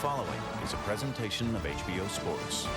following is a presentation of HBO Sports.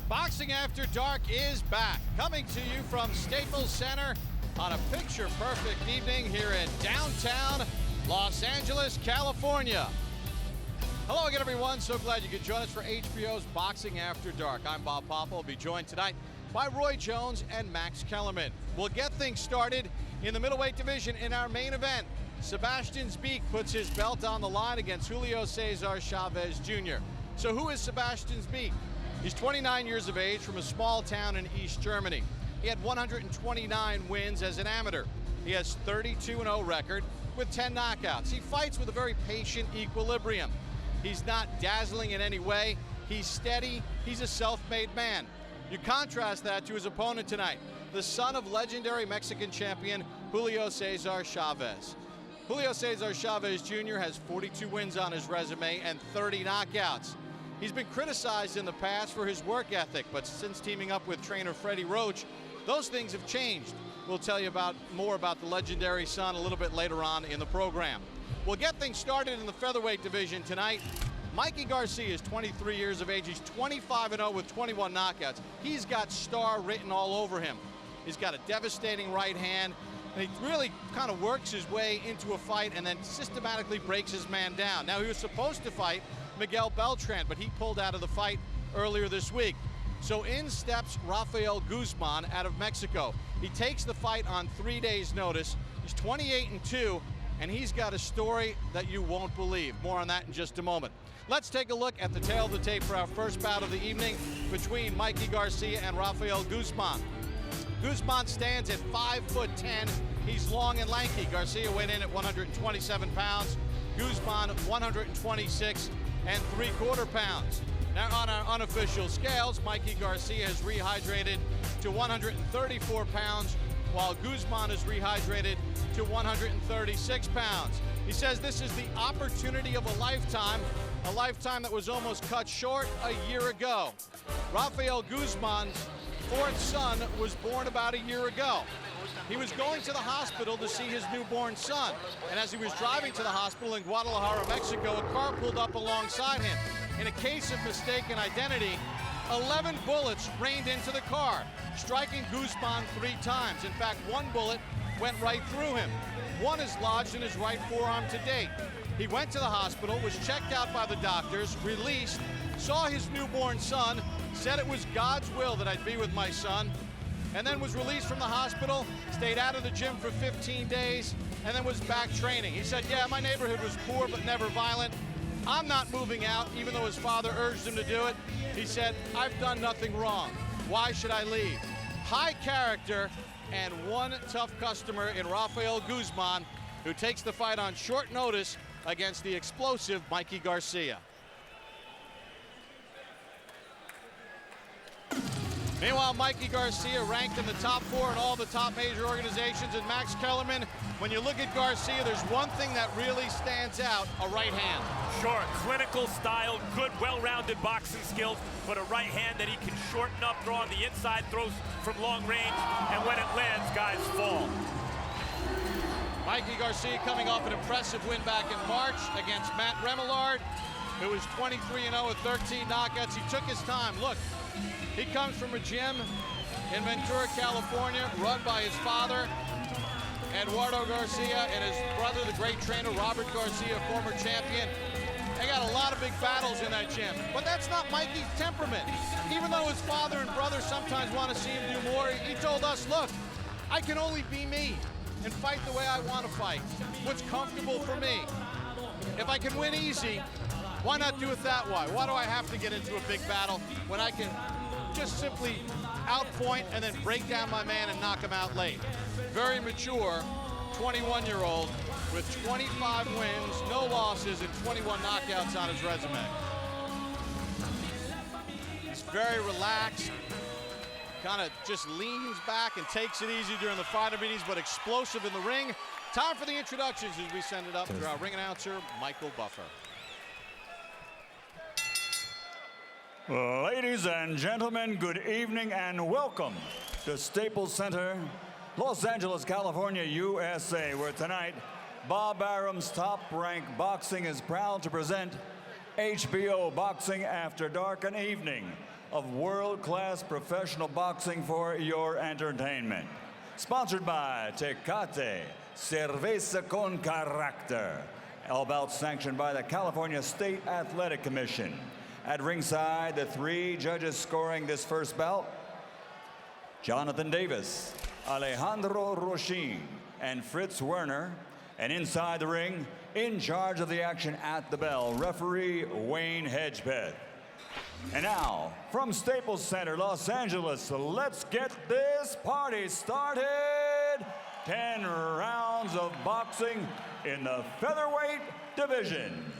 Boxing After Dark is back, coming to you from Staples Center on a picture-perfect evening here in downtown Los Angeles, California. Hello again, everyone. So glad you could join us for HBO's Boxing After Dark. I'm Bob Papa. We'll be joined tonight by Roy Jones and Max Kellerman. We'll get things started in the middleweight division in our main event. Sebastian Zbik puts his belt on the line against Julio César Chávez Jr. So who is Sebastian Zbik? He's 29 years of age from a small town in East Germany. He had 129 wins as an amateur. He has 32-0 record with 10 knockouts. He fights with a very patient equilibrium. He's not dazzling in any way. He's steady. He's a self-made man. You contrast that to his opponent tonight, the son of legendary Mexican champion Julio César Chávez. Julio César Chávez Jr. has 42 wins on his resume and 30 knockouts. He's been criticized in the past for his work ethic, but since teaming up with trainer Freddie Roach, those things have changed. We'll tell you more about the legendary son a little bit later on in the program. We'll get things started in the featherweight division tonight. Mikey Garcia is 23 years of age. He's 25-0 with 21 knockouts. He's got star written all over him. He's got a devastating right hand, and he really kind of works his way into a fight and then systematically breaks his man down. Now, he was supposed to fight Miguel Beltran, but he pulled out of the fight earlier this week. So in steps Rafael Guzman out of Mexico. He takes the fight on 3 days' notice. He's 28-2, and he's got a story that you won't believe. More on that in just a moment. Let's take a look at the tail of the tape for our first bout of the evening between Mikey Garcia and Rafael Guzman. Guzman stands at 5'10". He's long and lanky. Garcia went in at 127 pounds. Guzman 126 and 3/4 pounds. Now on our unofficial scales, Mikey Garcia has rehydrated to 134 pounds, while Guzman is rehydrated to 136 pounds. He says this is the opportunity of a lifetime that was almost cut short a year ago. Rafael Guzman's fourth son was born about a year ago. He was going to the hospital to see his newborn son, and as he was driving to the hospital in Guadalajara, Mexico, a car pulled up alongside him. In a case of mistaken identity, 11 bullets rained into the car, striking Guzman 3 times. In fact, one bullet went right through him. One is lodged in his right forearm to date. He went to the hospital, was checked out by the doctors, released, saw his newborn son, said it was God's will that I'd be with my son, and then was released from the hospital, stayed out of the gym for 15 days, and then was back training. He said, yeah, my neighborhood was poor but never violent. I'm not moving out, even though his father urged him to do it. He said, I've done nothing wrong. Why should I leave? High character and one tough customer in Rafael Guzman, who takes the fight on short notice against the explosive Mikey Garcia. Meanwhile, Mikey Garcia ranked in the top 4 in all the top major organizations. And Max Kellerman, when you look at Garcia, there's one thing that really stands out, a right hand. Sure, clinical style, good, well-rounded boxing skills, but a right hand that he can shorten up, throw on the inside, throws from long range, and when it lands, guys fall. Mikey Garcia coming off an impressive win back in March against Matt Remillard, who was 23-0 with 13 knockouts. He took his time. Look, he comes from a gym in Ventura, California, run by his father. Eduardo Garcia and his brother, the great trainer, Robert Garcia, former champion. They got a lot of big battles in that gym. But that's not Mikey's temperament. Even though his father and brother sometimes want to see him do more, he told us, look, I can only be me and fight the way I want to fight. What's comfortable for me. If I can win easy, why not do it that way? Why do I have to get into a big battle when I can just simply outpoint and then break down my man and knock him out late? Very mature 21-year-old with 25 wins, no losses, and 21 knockouts on his resume. He's very relaxed, kind of just leans back and takes it easy during the fighter meetings, but explosive in the ring. Time for the introductions as we send it up to our ring announcer, Michael Buffer. Ladies and gentlemen, good evening and welcome to Staples Center, Los Angeles, California, USA, where tonight Bob Arum's Top Rank Boxing is proud to present HBO Boxing After Dark, an evening of world-class professional boxing for your entertainment. Sponsored by Tecate, Cerveza con Carácter. All bouts sanctioned by the California State Athletic Commission. At ringside, the three judges scoring this first bout: Jonathan Davis, Alejandro Rochin, and Fritz Werner. And inside the ring, in charge of the action at the bell, referee Wayne Hedgepeth. And now, from Staples Center, Los Angeles, let's get this party started. 10 rounds of boxing in the featherweight division.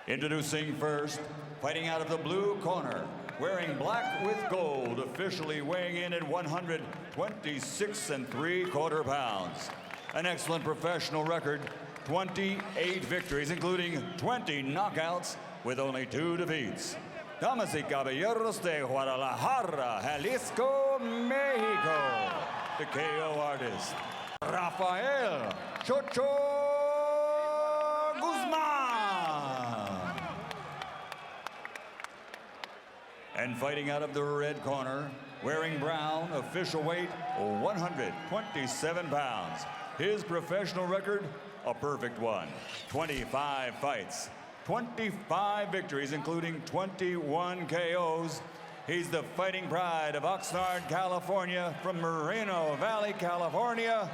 Introducing first, fighting out of the blue corner, wearing black with gold, officially weighing in at 126 3/4 pounds. An excellent professional record, 28 victories, including 20 knockouts, with only 2 defeats. Damas y caballeros de Guadalajara, Jalisco, Mexico, the KO artist, Rafael Chocho Guzman. And fighting out of the red corner, wearing brown, official weight 127 pounds. His professional record, a perfect one. 25 fights, 25 victories, including 21 KOs. He's the fighting pride of Oxnard, California, from Moreno Valley, California.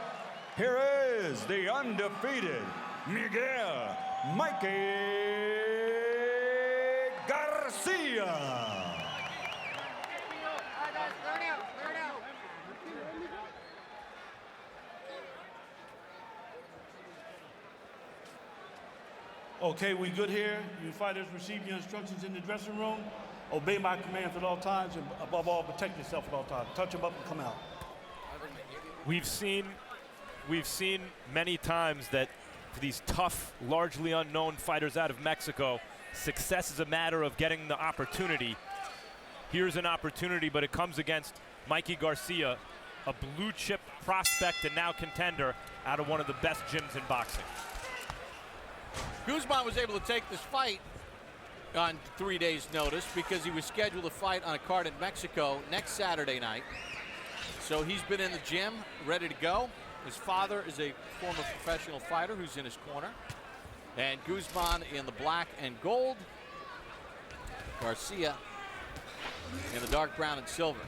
Here is the undefeated Miguel Mikey Garcia. Okay, we good here. You fighters receive your instructions in the dressing room. Obey my commands at all times, and above all, protect yourself at all times. Touch them up and come out. We've seen many times that for these tough, largely unknown fighters out of Mexico, success is a matter of getting the opportunity. Here's an opportunity, but it comes against Mikey Garcia, a blue chip prospect and now contender out of one of the best gyms in boxing. Guzman was able to take this fight on 3 days' notice because he was scheduled to fight on a card in Mexico next Saturday night. So he's been in the gym, ready to go. His father is a former professional fighter who's in his corner. And Guzman in the black and gold. Garcia in the dark brown and silver.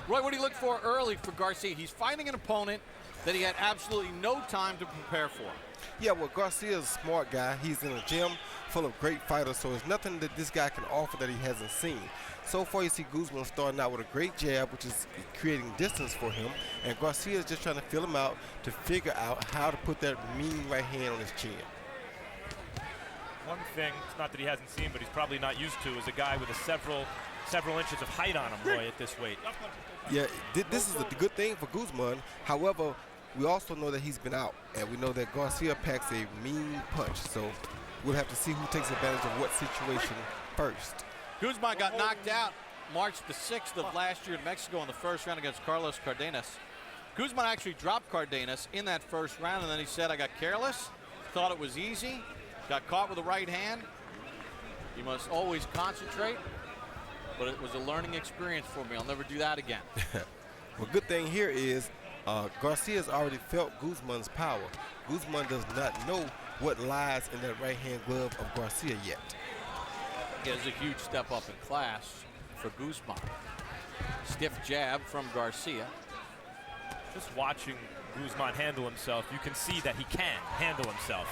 Roy, what do you look for early for Garcia? He's fighting an opponent that he had absolutely no time to prepare for. Yeah, well, Garcia's a smart guy. He's in a gym full of great fighters, so there's nothing that this guy can offer that he hasn't seen. So far, you see Guzman starting out with a great jab, which is creating distance for him, and Garcia is just trying to feel him out to figure out how to put that mean right hand on his chin. One thing, it's not that he hasn't seen, but he's probably not used to, is a guy with a several inches of height on him, Roy, at this weight. Yeah, this is a good thing for Guzman. However, we also know that he's been out, and we know that Garcia packs a mean punch. So we'll have to see who takes advantage of what situation first. Guzman got knocked out March the 6th of last year in Mexico in the first round against Carlos Cardenas. Guzman actually dropped Cardenas in that first round, and then he said, I got careless, thought it was easy, got caught with the right hand. You must always concentrate, but it was a learning experience for me. I'll never do that again. Well, good thing here is Garcia's already felt Guzman's power. Guzman does not know what lies in that right-hand glove of Garcia yet. Is a huge step up in class for Guzman. Stiff jab from Garcia. Just watching Guzman handle himself, you can see that he can handle himself.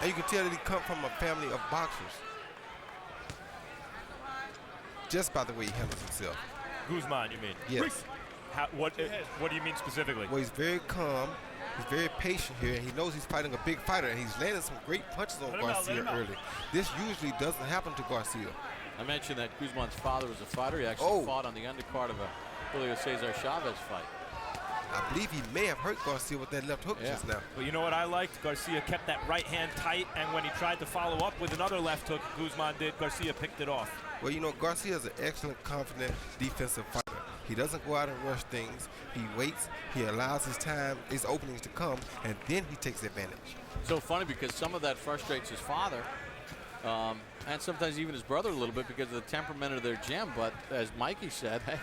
And you can tell that he comes from a family of boxers. Just by the way he handles himself. Guzman, you mean? Yes. What do you mean specifically? Well, he's very calm. He's very patient here, and he knows he's fighting a big fighter, and he's landing some great punches on Garcia early. This usually doesn't happen to Garcia. I mentioned that Guzman's father was a fighter. He actually fought on the undercard of a Julio César Chávez fight. I believe he may have hurt Garcia with that left hook just now. But you know what I liked? Garcia kept that right hand tight, and when he tried to follow up with another left hook, Guzman did, Garcia picked it off. Well, you know, Garcia is an excellent, confident defensive fighter. He doesn't go out and rush things. He waits, he allows his openings to come, and then he takes advantage. So funny because some of that frustrates his father, and sometimes even his brother a little bit because of the temperament of their gym. But as Mikey said, hey,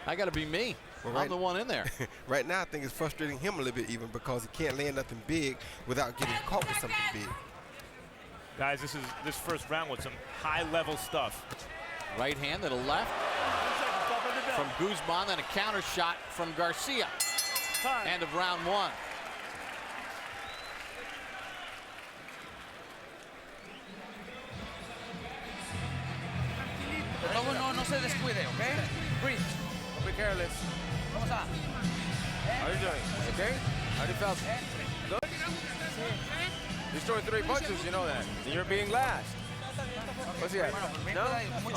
I got to be me. Well, I'm the one in there. Right now, I think it's frustrating him a little bit even because he can't land nothing big without getting caught with something big. Guys, this first round with some high-level stuff. Right hand to the left from Guzman, then a counter shot from Garcia. End of round one. No se descuide, okay? Breathe. Don't be careless. ¿Cómo está? How are you doing? Okay? How do you feel? Good? You scored 3 punches, you know that. And you're being last. What's he at? No?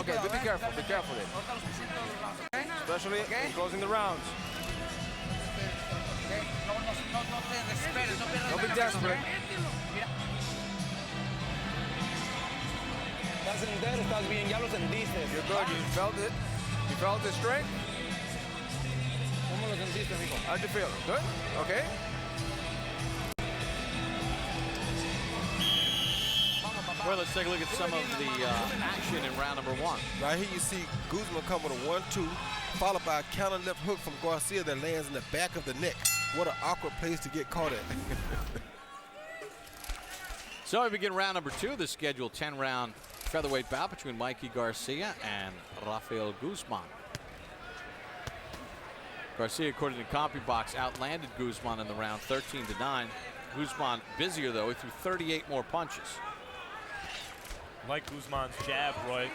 Okay, but be careful. Be careful then. Especially in closing the rounds. Don't be desperate. Estás entero, estás bien, ya lo sentiste. You're good. You felt it. You felt the strength. ¿Cómo lo sentiste, mijo? How'd you feel? Good? Okay. Well, let's take a look at some of the action in round number one. Right here you see Guzman come with a 1-2, followed by a counter left hook from Garcia that lands in the back of the neck. What an awkward place to get caught at. So we begin round number two, the scheduled 10-round featherweight bout between Mikey Garcia and Rafael Guzman. Garcia, according to CompuBox, outlanded Guzman in the round 13-9. Guzman busier, though. He threw 38 more punches. Like Guzman's jab, Roy.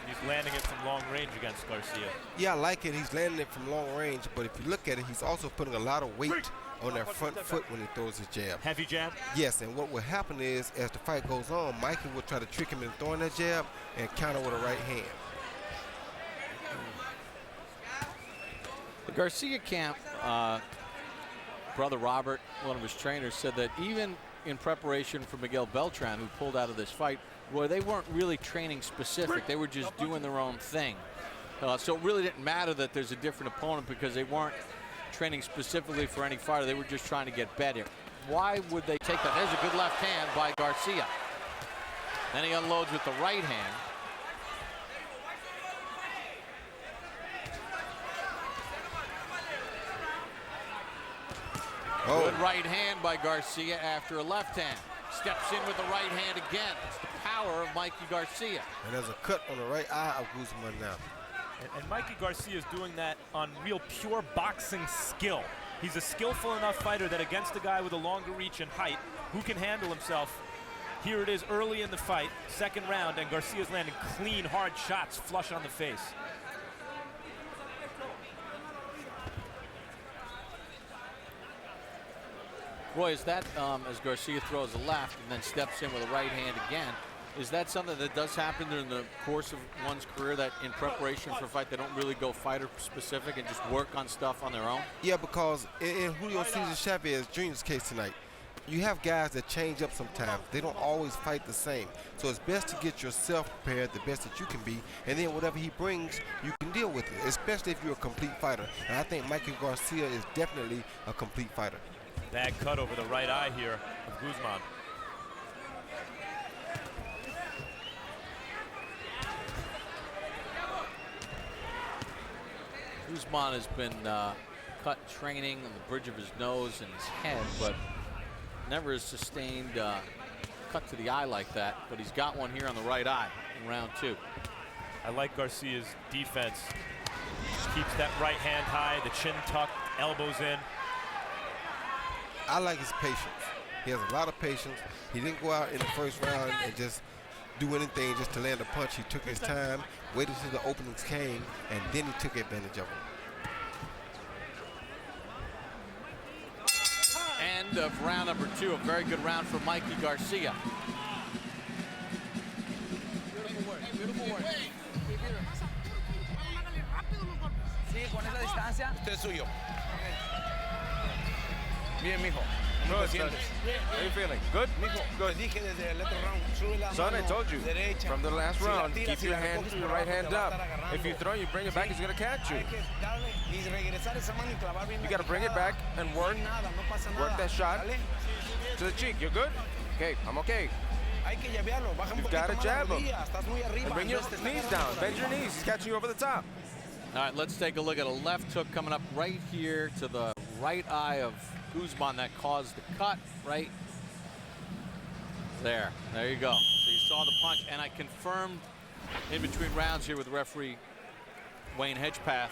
He's landing it from long range against Garcia. Yeah, I like it. He's landing it from long range, but if you look at it, he's also putting a lot of weight on that front foot when he throws his jab. Heavy jab? Yes, and what will happen is, as the fight goes on, Mikey will try to trick him into throwing that jab and counter with a right hand. The Garcia camp, brother Robert, one of his trainers, said that even in preparation for Miguel Beltran, who pulled out of this fight, Roy, they weren't really training specific. They were just doing their own thing. So it really didn't matter that there's a different opponent because they weren't training specifically for any fighter. They were just trying to get better. Why would they take that? There's a good left hand by Garcia. Then he unloads with the right hand. Good right hand by Garcia after a left hand. Steps in with the right hand again. It's the power of Mikey Garcia. And there's a cut on the right eye of Guzman now. And Mikey Garcia is doing that on real pure boxing skill. He's a skillful enough fighter that against a guy with a longer reach and height who can handle himself. Here it is early in the fight, second round, and Garcia's landing clean, hard shots flush on the face. Roy, is that as Garcia throws a left and then steps in with a right hand again, is that something that does happen during the course of one's career, that in preparation for a fight they don't really go fighter specific and just work on stuff on their own? Yeah, because in Julio César Chávez Jr.'s case tonight, you have guys that change up sometimes. They don't always fight the same. So it's best to get yourself prepared the best that you can be, and then whatever he brings, you can deal with it, especially if you're a complete fighter. And I think Mikey Garcia is definitely a complete fighter. Bad cut over the right eye here of Guzman. Guzman has been cut training on the bridge of his nose and his head, but never has sustained cut to the eye like that. But he's got one here on the right eye in round 2. I like Garcia's defense. Keeps that right hand high, the chin tucked, elbows in. I like his patience. He has a lot of patience. He didn't go out in the first round and just do anything just to land a punch. He took his time, waited till the openings came, and then he took advantage of them. End of round number 2. A very good round for Mikey Garcia. Con esa distancia. Este es suyo. Bien, mijo. Good, son. How are you feeling? Good? Mijo, Good. te dije desde el otro round, sube la Son, I mano told you, derecha. from the last Si la round, tiras, keep si your la hand, recoges your por right abajo, hand te va a up. estar agarrando. If you throw, you bring it back, he's going to catch you. Hay que darle y regresar esa mano y clavar bien You la got to bring it quijada. back and work, No hay nada, no pasa work nada. that shot Dale. to the cheek. You're good? Okay, I'm okay. Hay que llavearlo, baja un You've poquito got to más la jab him. rodilla, estás muy arriba. And bring your Andrés, te está knees agarrando down. por Bend your arriba. knees. He's catching you over the top. All right, let's take a look at a left hook coming up right here to the right eye of Guzman that caused the cut right there. There you go. So you saw the punch, and I confirmed in between rounds here with referee Wayne Hedgepath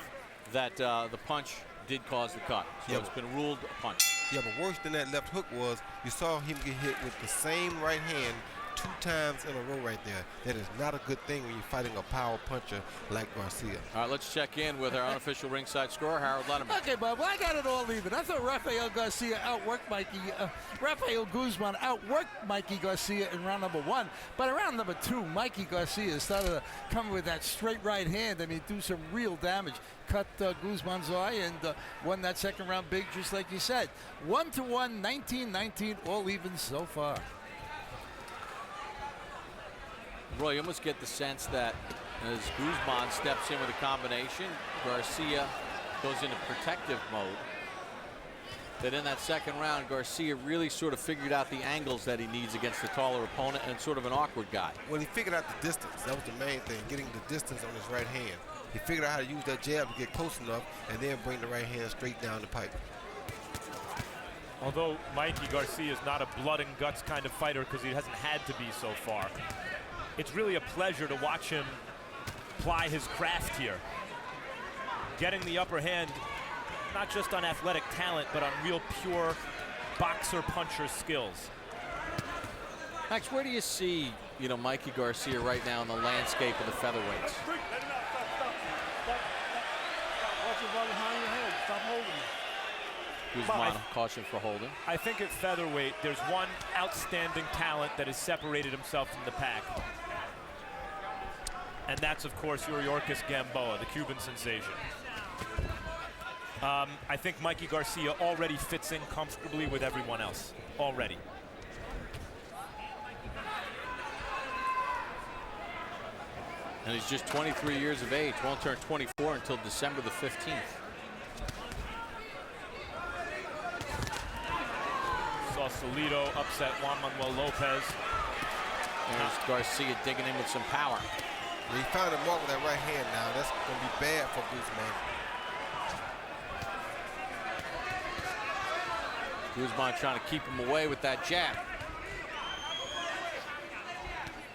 that the punch did cause the cut. So it's been ruled a punch. Yeah, but worse than that left hook was you saw him get hit with the same right hand 2 times in a row right there. That is not a good thing when you're fighting a power puncher like Garcia. All right, let's check in with our unofficial ringside scorer, Harold Letterman. Okay, Bob, well, I got it all even. I thought Rafael Garcia outworked Rafael Guzman outworked Mikey Garcia in round number 1. But in round number 2, Mikey Garcia started to come with that straight right hand. I mean, do some real damage. Cut Guzman's eye and won that second round big, just like you said. 1-1, 19-19, all even so far. Roy, you almost get the sense that as Guzman steps in with a combination, Garcia goes into protective mode. That in that second round, Garcia really sort of figured out the angles that he needs against the taller opponent and sort of an awkward guy. Well, he figured out the distance. That was the main thing, getting the distance on his right hand. He figured out how to use that jab to get close enough and then bring the right hand straight down the pipe. Although Mikey Garcia is not a blood and guts kind of fighter because he hasn't had to be so far, it's really a pleasure to watch him ply his craft here. Getting the upper hand, not just on athletic talent, but on real pure boxer-puncher skills. Max, where do you see, Mikey Garcia right now in the landscape of the featherweights? Guzman, caution for holding. I think at featherweight, there's one outstanding talent that has separated himself from the pack. And that's, of course, Yuriorkis Gamboa, the Cuban sensation. I think Mikey Garcia already fits in comfortably with everyone else, already. And he's just 23 years of age, won't turn 24 until December the 15th. Saw Salido upset Juan Manuel Lopez. There's Garcia digging in with some power. He found a mark with that right hand now. That's going to be bad for Guzman. Guzman trying to keep him away with that jab.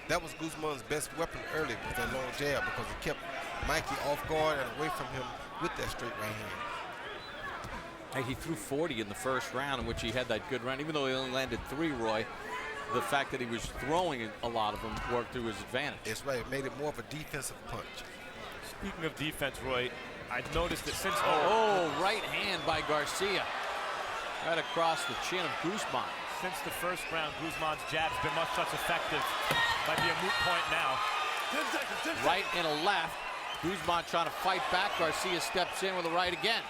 That was Guzman's best weapon early, with that long jab, because it kept Mikey off guard and away from him with that straight right hand. Hey, he threw 40 in the first round, in which he had that good round. Even though he only landed 3, Roy, the fact that he was throwing a lot of them worked to his advantage. It's right. It made it more of a defensive punch. Speaking of defense, Roy, I've noticed that since... Right hand by Garcia. Right across the chin of Guzman. Since the first round, Guzman's jab's been much less effective. Might be a moot point now. 10 seconds, 10 seconds. Right and a left. Guzman trying to fight back. Garcia steps in with a right again.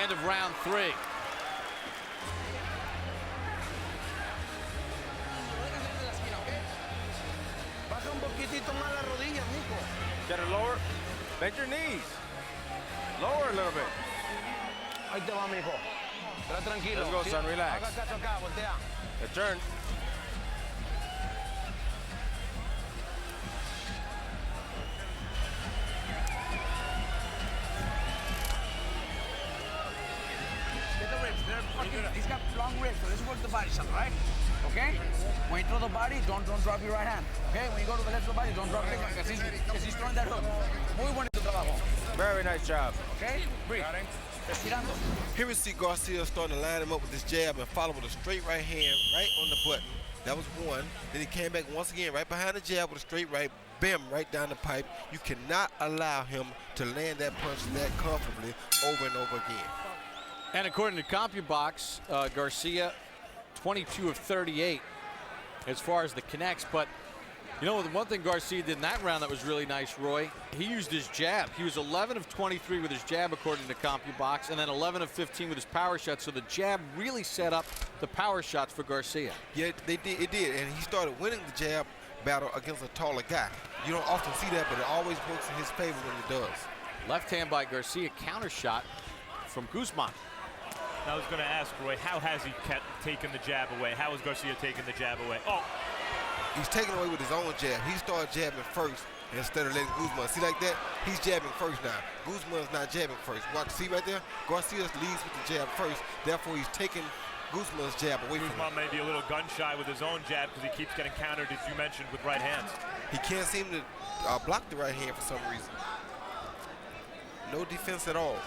End of round 3. Baja un poquitito más la rodilla, mijo. Get it lower. Bend your knees. Lower a little bit. Ahí te va, mijo. Está tranquilo. Let's go, son. Relax. Haga caso acá, voltea. The turn. Get the ribs. He's got long ribs, so let's work the body shot, right? Okay? When you throw the body, don't drop your right hand. Okay? When you go to the left of the body, don't drop it because he's throwing that hook. Muy bonito trabajo. Very nice job. Okay? Breathe. Respirando. Here we see Garcia starting to line him up with his jab and follow with a straight right hand right on the button. That was one. Then he came back once again right behind the jab with a straight right, bam, right down the pipe. You cannot allow him to land that punch that comfortably over and over again. And according to CompuBox, Garcia, 22 of 38 as far as the connects. But you know, the one thing Garcia did in that round that was really nice, Roy, he used his jab. He was 11 of 23 with his jab, according to CompuBox, and then 11 of 15 with his power shots. So the jab really set up the power shots for Garcia. Yeah, it did, and he started winning the jab battle against a taller guy. You don't often see that, but it always works in his favor when it does. Left hand by Garcia, counter shot from Guzman. I was going to ask, Roy, how has he taken the jab away? How has Garcia taken the jab away? Oh! He's taking away with his own jab. He started jabbing first instead of letting Guzman. See like that? He's jabbing first now. Guzman's not jabbing first. Watch, see right there? Garcia leads with the jab first. Therefore, he's taking Guzman's jab away from him. Guzman may be a little gun shy with his own jab because he keeps getting countered, as you mentioned, with right hands. He can't seem to block the right hand for some reason. No defense at all.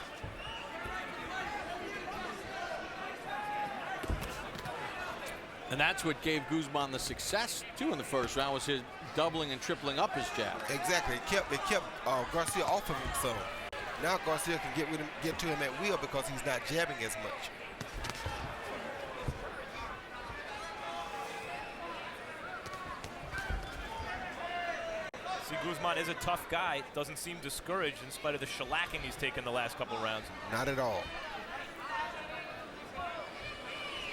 And that's what gave Guzman the success, too, in the first round, was his doubling and tripling up his jab. Exactly. It kept Garcia off of him some. Now Garcia can get to him at will because he's not jabbing as much. See, Guzman is a tough guy. Doesn't seem discouraged in spite of the shellacking he's taken the last couple rounds. Not at all.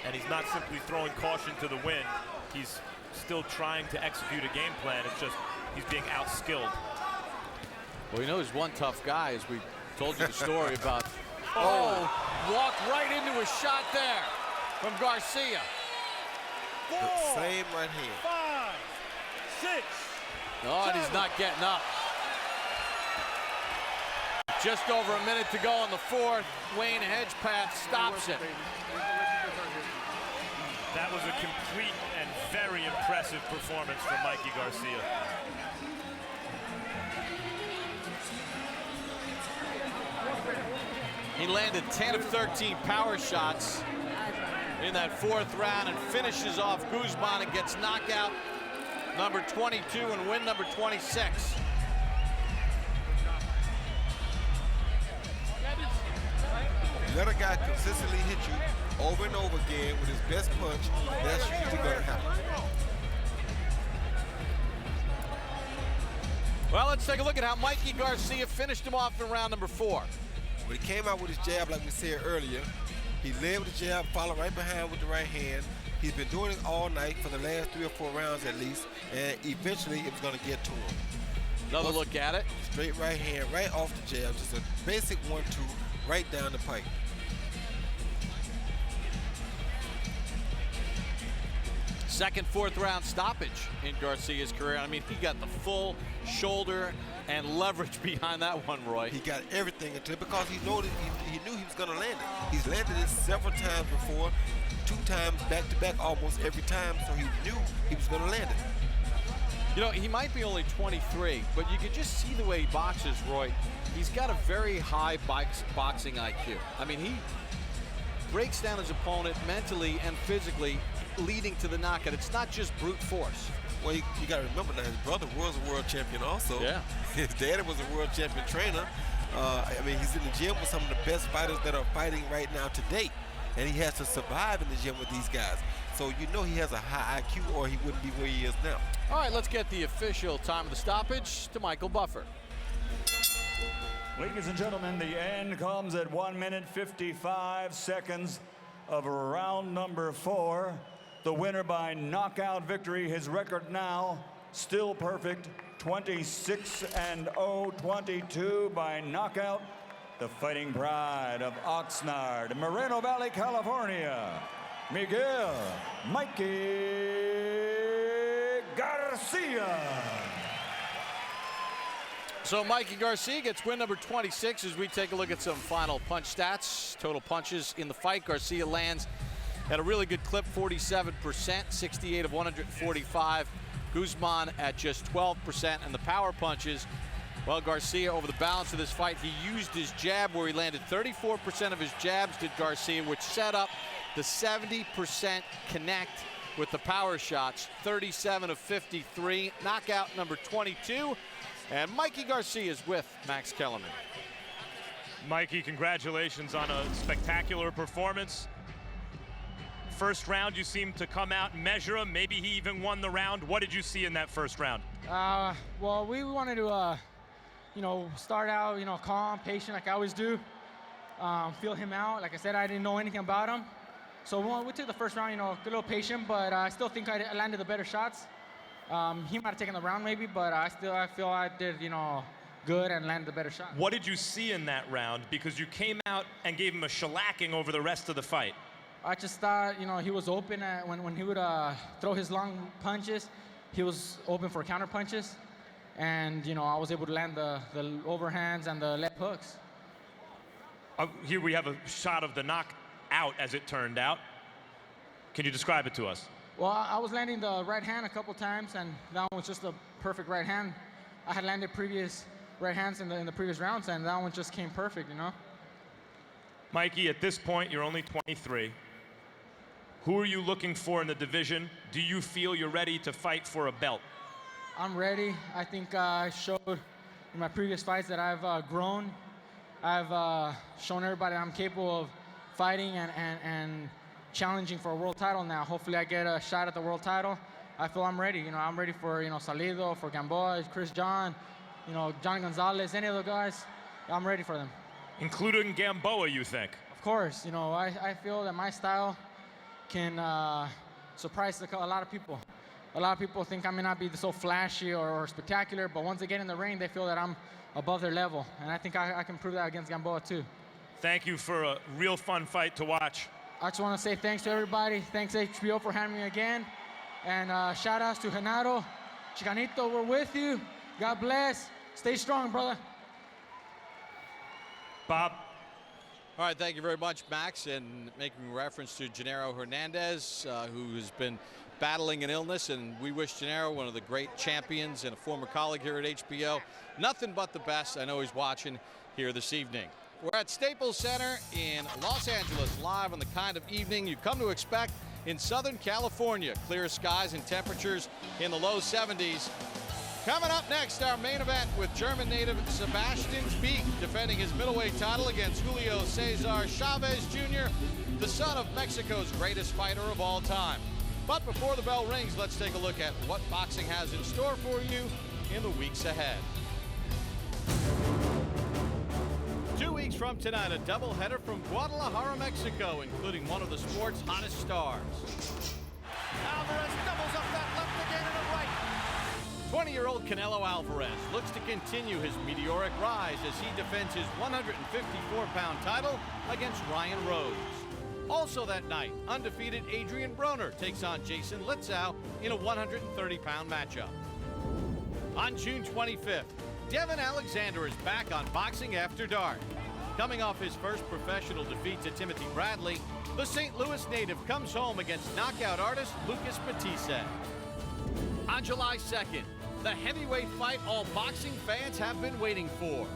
And he's not simply throwing caution to the wind. He's still trying to execute a game plan. It's just he's being outskilled. Well, you know, he's one tough guy, as we told you the story about. Oh, walked right into a shot there from Garcia. The same right hand. 5, 6. Oh, and he's not getting up. Just over a minute to go on the fourth. Wayne Hedgepath stops it. That was a complete and very impressive performance from Mikey Garcia. He landed 10 of 13 power shots in that fourth round and finishes off Guzman and gets knockout number 22 and win number 26. Let a guy consistently hit you over and over again with his best punch, that's usually going to happen. Well, let's take a look at how Mikey Garcia finished him off in round number 4. When he came out with his jab, like we said earlier, he led with the jab, followed right behind with the right hand. He's been doing it all night for the last 3 or 4 rounds at least, and eventually it was going to get to him. Another look at it. Straight right hand, right off the jab, just a basic 1-2, right down the pipe. Second, fourth round stoppage in Garcia's career. I mean, he got the full shoulder and leverage behind that one, Roy. He got everything into it because he knew he was going to land it. He's landed it several times before, 2 times back-to-back almost every time, so he knew he was going to land it. You know, he might be only 23, but you can just see the way he boxes, Roy. He's got a very high boxing IQ. I mean, he breaks down his opponent mentally and physically, leading to the knockout. It's not just brute force. Well, you got to remember now, his brother was a world champion also. Yeah. His daddy was a world champion trainer. I mean, he's in the gym with some of the best fighters that are fighting right now to date. And he has to survive in the gym with these guys. So you know he has a high IQ or he wouldn't be where he is now. All right, let's get the official time of the stoppage to Michael Buffer. Ladies and gentlemen, the end comes at 1 minute 55 seconds of round number 4. The winner by knockout victory, his record now still perfect, 26-0, 22 by knockout. The fighting pride of Oxnard, Moreno Valley, California, Miguel Mikey Garcia. So Mikey Garcia gets win number 26 as we take a look at some final punch stats. Total punches in the fight. Garcia lands at a really good clip, 47%, 68 of 145. Guzman at just 12%. And the power punches, well, Garcia over the balance of this fight, he used his jab where he landed 34% of his jabs, did Garcia, which set up the 70% connect with the power shots, 37 of 53. Knockout number 22. And Mikey Garcia is with Max Kellerman. Mikey, congratulations on a spectacular performance. First round, you seemed to come out and measure him. Maybe he even won the round. What did you see in that first round? Well, we wanted to, start out, calm, patient, like I always do. Feel him out. Like I said, I didn't know anything about him. So we took the first round, a little patient, but I still think I landed the better shots. He might have taken the round maybe, but I feel I did, good and landed the better shot. What did you see in that round? Because you came out and gave him a shellacking over the rest of the fight. I just thought, he was open when he would throw his long punches. He was open for counter punches. And, I was able to land the overhands and the left hooks. Here we have a shot of the knockout as it turned out. Can you describe it to us? Well, I was landing the right hand a couple times, and that one was just a perfect right hand. I had landed previous right hands in the previous rounds, and that one just came perfect, Mikey, at this point, you're only 23. Who are you looking for in the division? Do you feel you're ready to fight for a belt? I'm ready. I think I showed in my previous fights that I've grown. I've shown everybody I'm capable of fighting and challenging for a world title now. Hopefully I get a shot at the world title. I feel I'm ready. I'm ready for, Salido, for Gamboa, Chris John, Johnny Gonzalez, any of the guys. I'm ready for them. Including Gamboa, you think? Of course. I feel that my style can surprise a lot of people. A lot of people think I may not be so flashy or spectacular, but once they get in the ring, they feel that I'm above their level. And I think I can prove that against Gamboa too. Thank you for a real fun fight to watch. I just want to say thanks to everybody. Thanks HBO for having me again. And shout outs to Genaro. Chicanito, we're with you. God bless. Stay strong, brother. Bob. All right, thank you very much, Max. And making reference to Gennaro Hernandez, who has been battling an illness. And we wish Gennaro, one of the great champions and a former colleague here at HBO, nothing but the best. I know he's watching here this evening. We're at Staples Center in Los Angeles, live on the kind of evening you come to expect in Southern California. Clear skies and temperatures in the low 70s. Coming up next, our main event with German native Sebastian Zbik defending his middleweight title against Julio César Chávez Jr., the son of Mexico's greatest fighter of all time. But before the bell rings, let's take a look at what boxing has in store for you in the weeks ahead. 2 weeks from tonight, a doubleheader from Guadalajara, Mexico, including one of the sport's hottest stars. Alvarez doubles up that left again and a right. 20-year-old Canelo Alvarez looks to continue his meteoric rise as he defends his 154-pound title against Ryan Rhodes. Also that night, undefeated Adrian Broner takes on Jason Litzau in a 130-pound matchup. On June 25th, Devin Alexander is back on Boxing After Dark. Coming off his first professional defeat to Timothy Bradley, the St. Louis native comes home against knockout artist Lucas Matisse. On July 2nd, the heavyweight fight all boxing fans have been waiting for.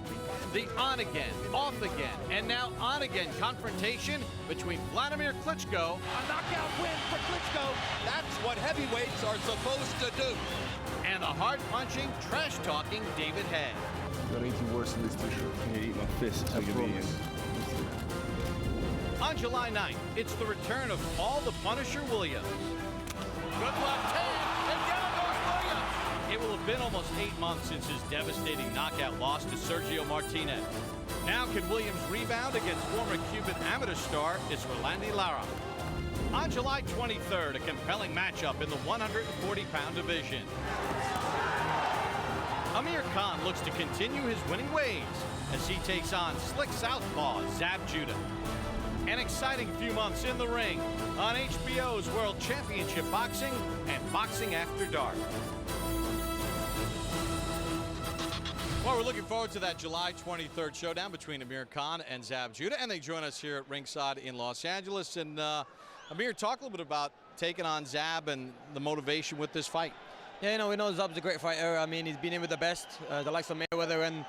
The on-again, off-again, and now on-again confrontation between Vladimir Klitschko. A knockout win for Klitschko. That's what heavyweights are supposed to do. And the hard-punching, trash-talking David Haye. You gotta eat your words in this t-shirt. You eat my fist so you can be in. On July 9th, it's the return of Paul the Punisher Williams. Good left hand, and down goes Williams. It will have been almost 8 months since his devastating knockout loss to Sergio Martinez. Now can Williams rebound against former Cuban amateur star Isrelandi Lara? On July 23rd, a compelling matchup in the 140-pound division. Amir Khan looks to continue his winning ways as he takes on slick southpaw Zab Judah. An exciting few months in the ring on HBO's World Championship Boxing and Boxing After Dark. Well, we're looking forward to that July 23rd showdown between Amir Khan and Zab Judah, and they join us here at ringside in Los Angeles. And Amir, talk a little bit about taking on Zab and the motivation with this fight. Yeah, you know, we know Zab's a great fighter. I mean, he's been in with the best, the likes of Mayweather and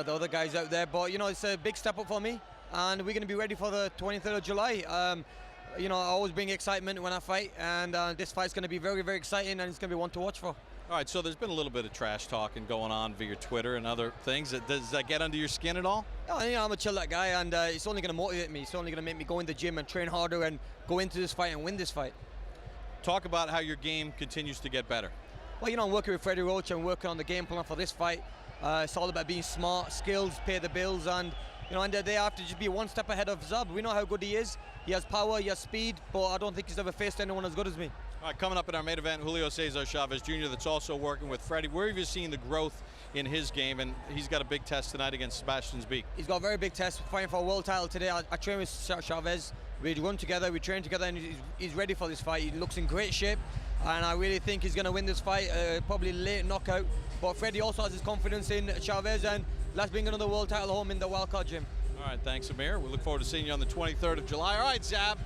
the other guys out there. But, you know, it's a big step up for me, and we're going to be ready for the 23rd of July. You know, I always bring excitement when I fight, and this fight's going to be very, very exciting, and it's going to be one to watch for. All right, so there's been a little bit of trash talking going on via Twitter and other things. Does that get under your skin at all? No, you know, I'm a chill that guy, and it's only going to motivate me. It's only going to make me go in the gym and train harder and go into this fight and win this fight. Talk about how your game continues to get better. Well, you know, I'm working with Freddie Roach and working on the game plan for this fight. It's all about being smart, skills, pay the bills, and you know, and they have to just be one step ahead of Zab. We know how good he is. He has power, he has speed, but I don't think he's ever faced anyone as good as me. All right, coming up in our main event, Julio César Chávez Jr. that's also working with Freddie. Where have you seen the growth in his game? And he's got a big test tonight against Sebastian Zbik. He's got a very big test, fighting for a world title today. I train with Chávez. We run together, we train together, and he's ready for this fight. He looks in great shape, and I really think he's going to win this fight, probably late knockout. But Freddie also has his confidence in Chávez, and let's bring another world title home in the wildcard gym. All right, thanks, Amir. We look forward to seeing you on the 23rd of July. All right, Zab,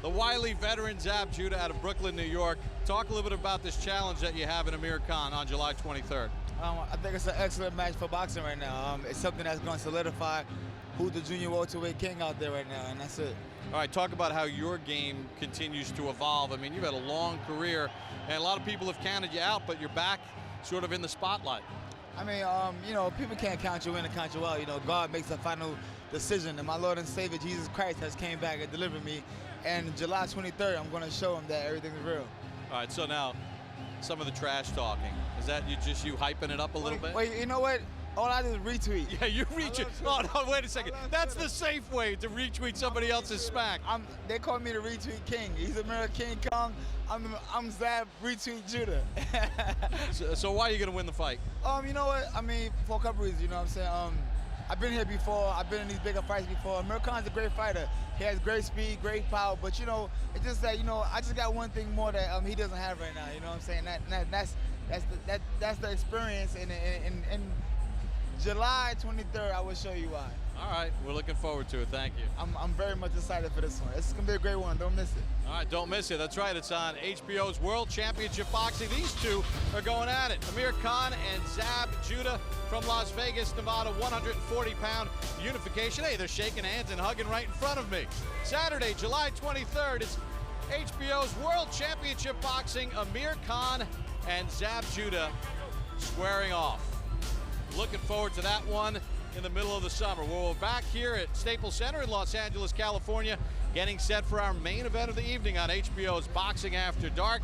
the wily veteran Zab Judah out of Brooklyn, New York. Talk a little bit about this challenge that you have in Amir Khan on July 23rd. I think it's an excellent match for boxing right now. It's something that's going to solidify who's the junior welterweight king out there right now, and that's it. All right, talk about how your game continues to evolve. I mean, you've had a long career, and a lot of people have counted you out, but you're back sort of in the spotlight. I mean, you know, people can't count you in and count you out. You know, God makes a final decision, and my Lord and Savior, Jesus Christ, has came back and delivered me. And July 23rd, I'm going to show him that everything's real. All right, so now, some of the trash talking. Is that you hyping it up a little bit? Wait, you know what? All I do is retweet. Yeah, you retweet. Oh, no, wait a second. That's the safe way to retweet somebody else's smack. They call me the retweet king. He's American King Kong. I'm Zab retweet Judah. so why are you going to win the fight? You know what? I mean, for a couple reasons, you know what I'm saying? I've been here before. I've been in these bigger fights before. Amir Khan's a great fighter. He has great speed, great power, but you know, it's just that, you know, I just got one thing more that he doesn't have right now. You know what I'm saying? That's the experience. And July 23rd, I will show you why. All right, we're looking forward to it. Thank you. I'm very much excited for this one. It's gonna be a great one. Don't miss it. All right, don't miss it. That's right. It's on HBO's World Championship Boxing. These two are going at it. Amir Khan and Zab Judah from Las Vegas, Nevada, 140-pound unification. Hey, they're shaking hands and hugging right in front of me. Saturday, July 23rd, it's HBO's World Championship Boxing. Amir Khan and Zab Judah squaring off. Looking forward to that one in the middle of the summer. We're back here at Staples Center in Los Angeles, California, getting set for our main event of the evening on HBO's Boxing After Dark.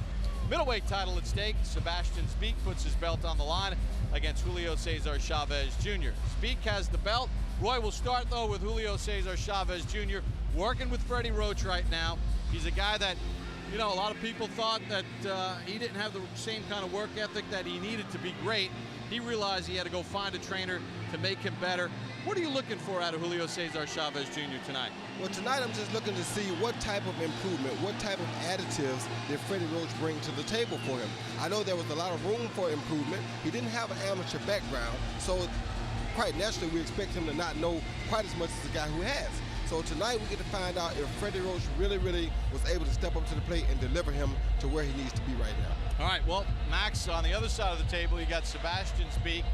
Middleweight title at stake. Sebastian Zbik puts his belt on the line against Julio César Chávez Jr. Zbik has the belt. Roy, will start, though, with Julio César Chávez Jr. working with Freddie Roach right now. He's a guy that, you know, a lot of people thought that he didn't have the same kind of work ethic that he needed to be great. He realized he had to go find a trainer to make him better. What are you looking for out of Julio César Chávez Jr. tonight? Well, tonight I'm just looking to see what type of improvement, what type of additives did Freddie Roach bring to the table for him. I know there was a lot of room for improvement. He didn't have an amateur background, so quite naturally we expect him to not know quite as much as the guy who has. So tonight we get to find out if Freddie Roach really was able to step up to the plate and deliver him to where he needs to be right now. All right, well, Max, on the other side of the table, you got Sebastian Zbik.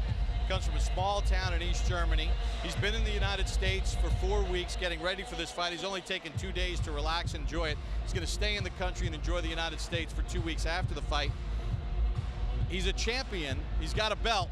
Comes from a small town in East Germany. He's been in the United States for 4 weeks getting ready for this fight. He's only taken 2 days to relax and enjoy it. He's going to stay in the country and enjoy the United States for 2 weeks after the fight. He's a champion. He's got a belt.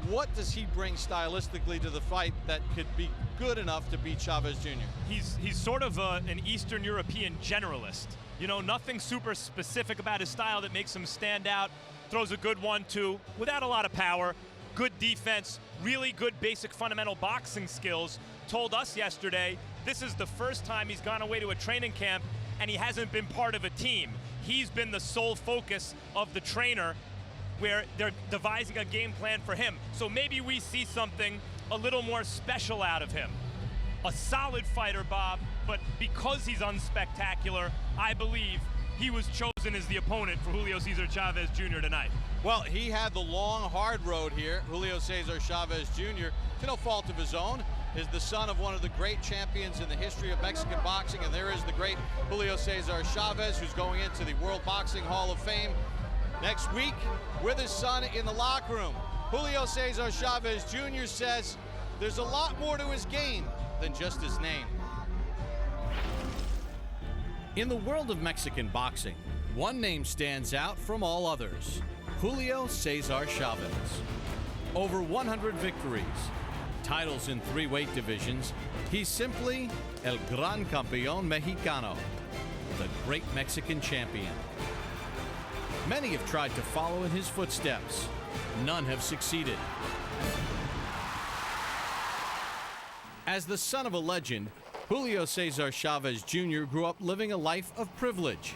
What does he bring stylistically to the fight that could be good enough to beat Chávez Jr.? He's sort of an Eastern European generalist. You know, nothing super specific about his style that makes him stand out. Throws a good 1-2 without a lot of power. Good defense, really good basic fundamental boxing skills. Told us yesterday this is the first time he's gone away to a training camp and he hasn't been part of a team. He's been the sole focus of the trainer, where they're devising a game plan for him. So maybe we see something a little more special out of him. A solid fighter, Bob, but because he's unspectacular, I believe he was chosen as the opponent for Julio César Chávez Jr. tonight? Well, he had the long, hard road here. Julio César Chávez Jr., to no fault of his own, is the son of one of the great champions in the history of Mexican boxing, and there is the great Julio César Chávez, who's going into the World Boxing Hall of Fame next week with his son in the locker room. Julio César Chávez Jr. says there's a lot more to his game than just his name. In the world of Mexican boxing, one name stands out from all others: Julio César Chávez. Over 100 victories, titles in 3 weight divisions, he's simply El Gran Campeón Mexicano, the great Mexican champion. Many have tried to follow in his footsteps. None have succeeded. As the son of a legend, Julio César Chávez Jr. grew up living a life of privilege.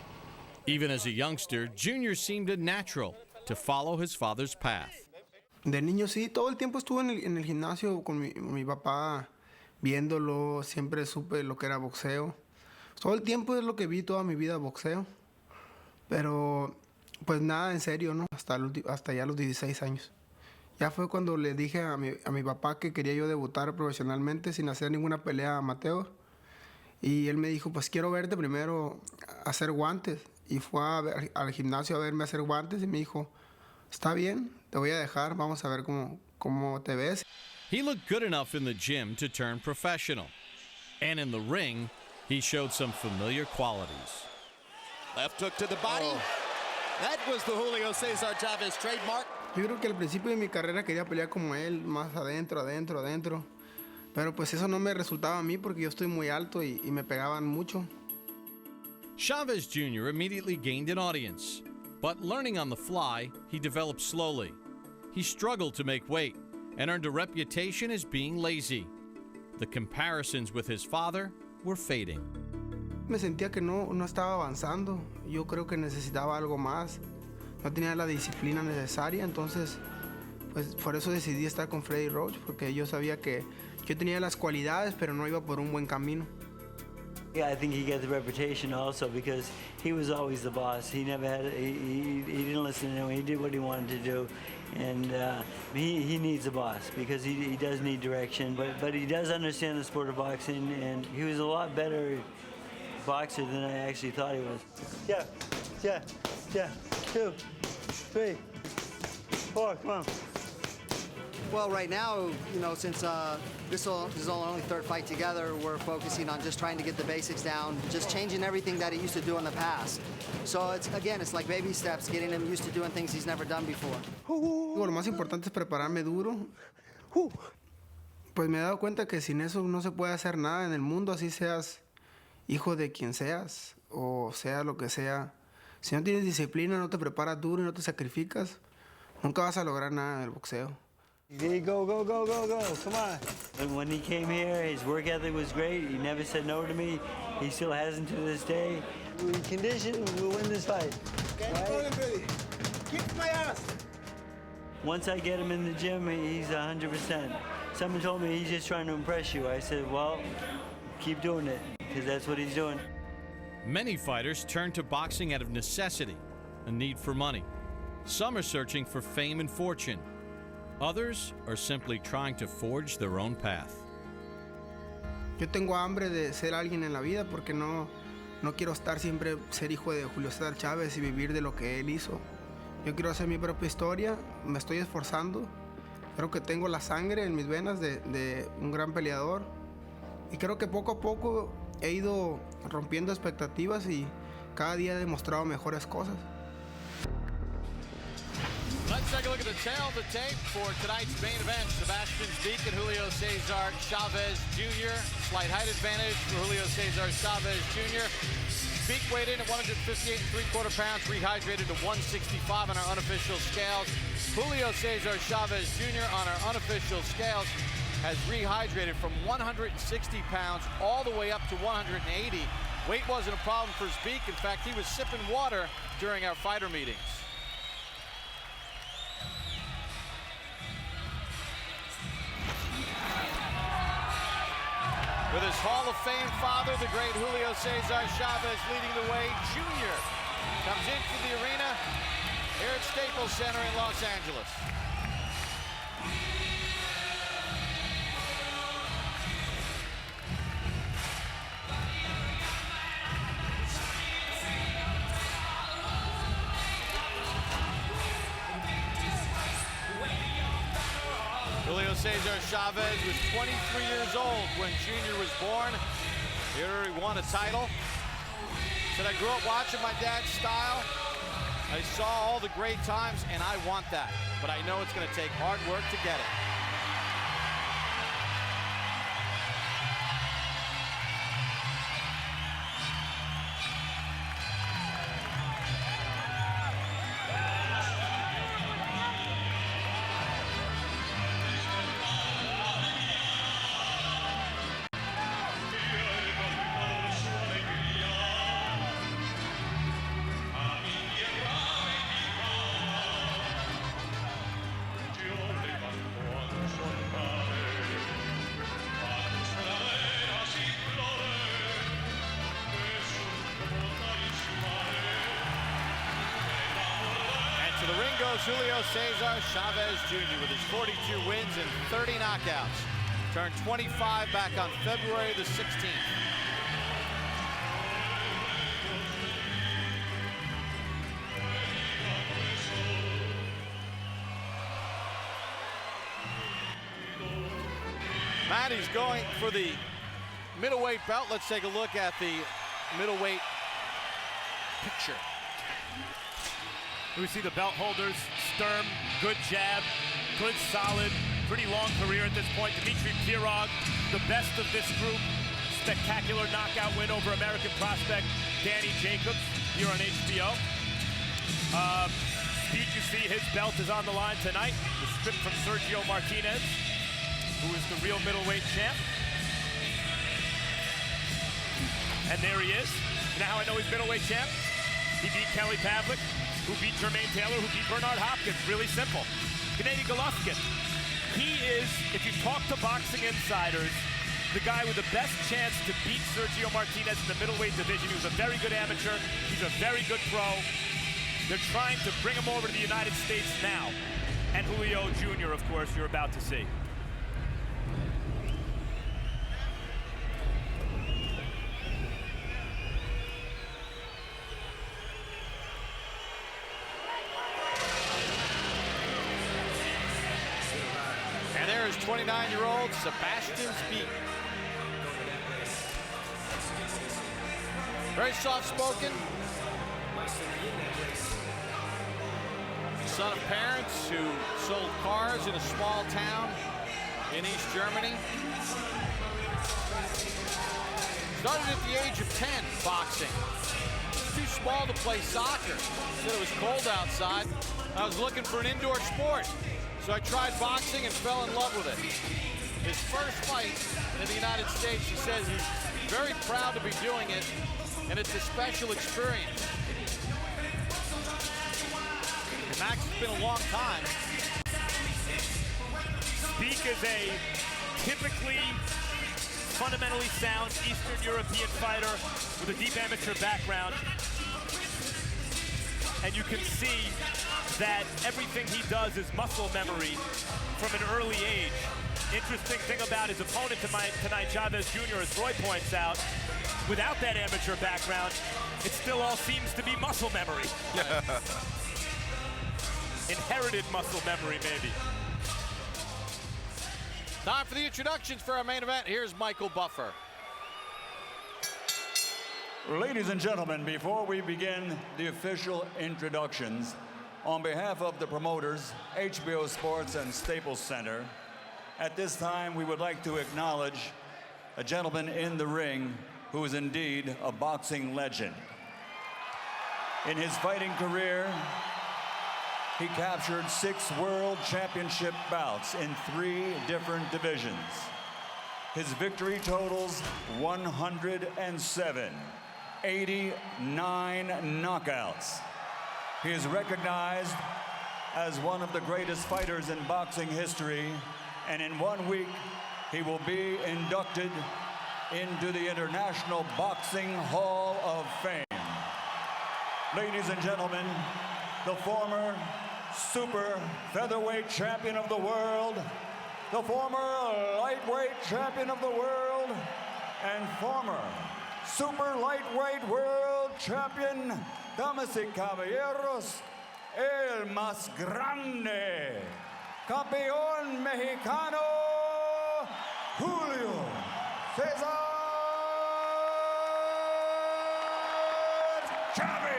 Even as a youngster, Jr. seemed a natural to follow his father's path. De niño sí, todo el tiempo estuve en el gimnasio con mi papá, viéndolo, siempre supe lo que era boxeo. Todo el tiempo es lo que vi toda mi vida, boxeo. Pero pues nada en serio, ¿no? Hasta ya los 16 años. Ya fue cuando le dije a mi papá que quería yo debutar profesionalmente sin hacer ninguna pelea amateur. Y él me dijo, pues quiero verte primero hacer guantes. Y fue al gimnasio a verme hacer guantes y me dijo, está bien, te voy a dejar, vamos a ver cómo te ves. He looked good enough in the gym to turn professional. And in the ring, he showed some familiar qualities. Left hook to the body. That was the Julio César Chávez trademark. Yo creo que al principio de mi carrera quería pelear como él, más adentro. Pero pues eso no me resultaba a mí porque yo estoy muy alto y me pegaban mucho. Chávez Jr. immediately gained an audience, but learning on the fly, he developed slowly. He struggled to make weight and earned a reputation as being lazy. The comparisons with his father were fading. Me sentía que no estaba avanzando. Yo creo que necesitaba algo más. No tenía la disciplina necesaria, entonces pues por eso decidí estar con Freddy Roach, porque yo sabía que yo tenía las cualidades, pero no iba por un buen camino. Yeah, I think he got the reputation also because he was always the boss. He never had, he didn't listen to anyone. He did what he wanted to do, and he needs a boss because he does need direction. But he does understand the sport of boxing, and he was a lot better boxer than I actually thought he was. Yeah. 2, 3, 4, come on. Well, right now, you know, since this is our only 3rd fight together, we're focusing on just trying to get the basics down, just changing everything that he used to do in the past. So it's like baby steps, getting him used to doing things he's never done before. Lo más importante es prepararme duro. Pues me he dado cuenta que sin eso no se puede hacer nada en el mundo, así seas hijo de quien seas o sea lo que sea. Si no tienes disciplina, no te preparas duro y no te sacrificas, nunca vas a lograr nada en el boxeo. Go, come on. And when he came here, his work ethic was great. He never said no to me. He still hasn't to this day. We condition, we'll win this fight. Right? Kick my ass. Once I get him in the gym, he's 100%. Someone told me he's just trying to impress you. I said, well, keep doing it, because that's what he's doing. Many fighters turn to boxing out of necessity, a need for money. Some are searching for fame and fortune. Others are simply trying to forge their own path. Yo tengo hambre de ser alguien en la vida porque no quiero estar siempre ser hijo de Julio César Chávez y vivir de lo que él hizo. Yo quiero hacer mi propia historia, me estoy esforzando. Creo que tengo la sangre en mis venas de un gran peleador. Y creo que poco a poco he ido rompiendo expectativas y cada día he demostrado mejores cosas. Let's take a look at the tail of the tape for tonight's main event. Sebastian Zbik and Julio César Chávez Jr. Slight height advantage for Julio César Chávez Jr. Zbik weighed in at 158 3/4 pounds, rehydrated to 165 on our unofficial scales. Julio César Chávez Jr. on our unofficial scales has rehydrated from 160 pounds all the way up to 180. Weight wasn't a problem for Zbik. In fact, he was sipping water during our fighter meetings. With his Hall of Fame father, the great Julio César Chávez, leading the way, Jr. comes into the arena here at Staples Center in Los Angeles. Julio César Chávez was 23 years old when Junior was born. He already won a title. Said, I grew up watching my dad's style. I saw all the great times, and I want that. But I know it's going to take hard work to get it. The ring goes Julio César Chávez Jr. with his 42 wins and 30 knockouts. Turned 25 back on February the 16th. Maddie's going for the middleweight belt. Let's take a look at the middleweight picture. We see the belt holders. Sturm, good jab, good solid, pretty long career at this point. Dmitry Pirog, the best of this group. Spectacular knockout win over American prospect Danny Jacobs here on HBO. Zbik, you see his belt is on the line tonight. The strip from Sergio Martinez, who is the real middleweight champ. And there he is. You know how I know he's middleweight champ? He beat Kelly Pavlik, who beat Jermaine Taylor, who beat Bernard Hopkins. Really simple. Gennady Golovkin. He is, if you talk to boxing insiders, the guy with the best chance to beat Sergio Martinez in the middleweight division. He was a very good amateur. He's a very good pro. They're trying to bring him over to the United States now. And Julio Jr., of course, you're about to see. And there is 29-year-old Sebastian Zbik. Very soft-spoken. Son of parents who sold cars in a small town in East Germany. Started at the age of 10 boxing. Too small to play soccer. Said it was cold outside. I was looking for an indoor sport. So I tried boxing and fell in love with it. His first fight in the United States, he says he's very proud to be doing it, and it's a special experience. And Max, it's been a long time. Zbik is a typically fundamentally sound Eastern European fighter with a deep amateur background. And you can see that everything he does is muscle memory from an early age. Interesting thing about his opponent tonight, Chávez Jr., as Roy points out, without that amateur background, it still all seems to be muscle memory. Inherited muscle memory, maybe. Time for the introductions for our main event. Here's Michael Buffer. Ladies and gentlemen, before we begin the official introductions, on behalf of the promoters, HBO Sports and Staples Center, at this time we would like to acknowledge a gentleman in the ring who is indeed a boxing legend. In his fighting career, he captured 6 world championship bouts in 3 different divisions. His victory totals 107, 89 knockouts. He is recognized as one of the greatest fighters in boxing history, and in 1 week, he will be inducted into the International Boxing Hall of Fame. Ladies and gentlemen, the former super featherweight champion of the world, the former lightweight champion of the world, and former super lightweight world champion, damas y caballeros, el más grande, campeón mexicano, Julio César Chávez.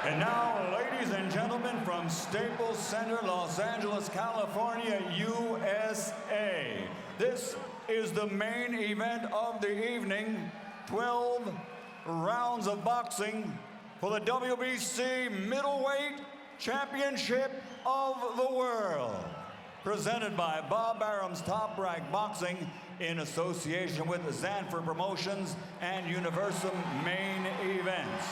And now, ladies and gentlemen, from Staples Center, Los Angeles, California, USA. This is the main event of the evening. 12 rounds of boxing for the WBC Middleweight Championship of the World. Presented by Bob Arum's Top Rank Boxing in association with Zanfer Promotions and Universum Main Events.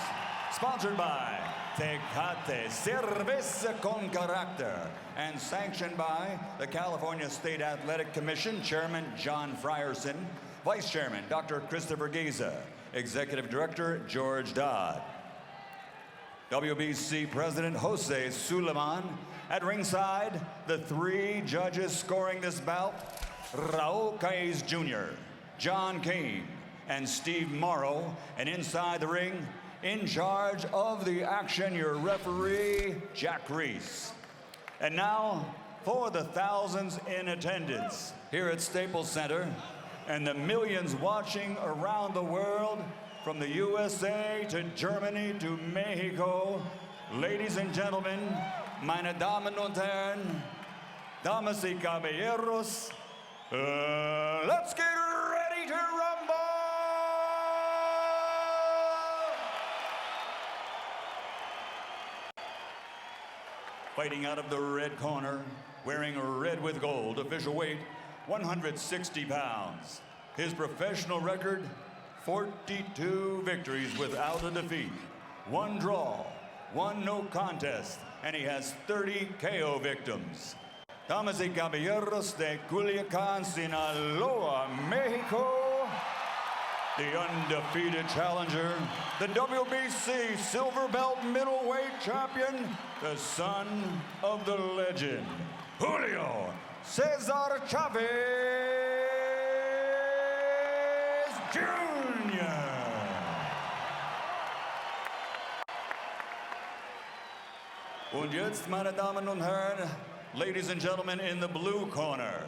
Sponsored by Tecate, Cerveza con Carácter, and sanctioned by the California State Athletic Commission, Chairman John Frierson, Vice Chairman Dr. Christopher Giza, Executive Director George Dodd, WBC President Jose Suleiman. At ringside, the three judges scoring this bout, Raul Caiz Jr., John Kane, and Steve Morrow, and inside the ring, in charge of the action, your referee, Jack Reese. And now, for the thousands in attendance here at Staples Center and the millions watching around the world, from the USA to Germany to Mexico, ladies and gentlemen, meine Damen und Herren, damas y caballeros, let's get ready to rumble! Fighting out of the red corner, wearing red with gold, official weight 160 pounds. His professional record, 42 victories without a defeat, 1 draw, 1 no contest, and he has 30 KO victims. Damas y caballeros de Culiacán, Sinaloa, Mexico, the undefeated challenger, the WBC silver belt middleweight champion, the son of the legend, Julio César Chávez Jr. Und jetzt, meine Damen und Herren, ladies and gentlemen, in the blue corner,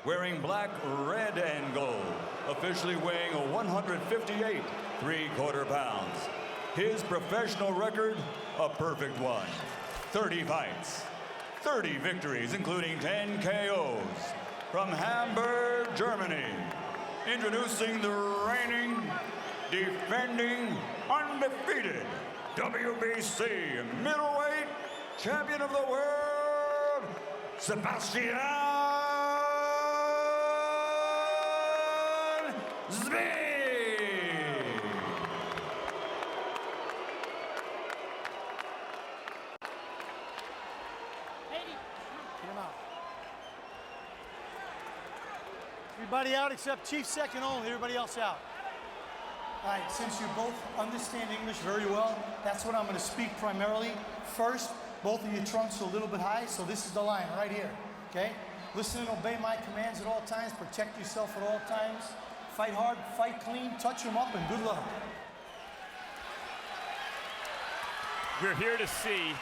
wearing black, red, and gold, officially weighing 158 3/4 pounds. His professional record, a perfect one. 30 fights, 30 victories, including 10 KOs. From Hamburg, Germany, introducing the reigning, defending, undefeated WBC middleweight champion of the world, Sebastian Zbik. Everybody out except Chief second only, everybody else out. All right, since you both understand English very well, that's what I'm going to speak primarily. First, both of your trunks are a little bit high, so this is the line right here, okay? Listen and obey my commands at all times, protect yourself at all times, fight hard, fight clean, touch them up, and good luck. We're here to see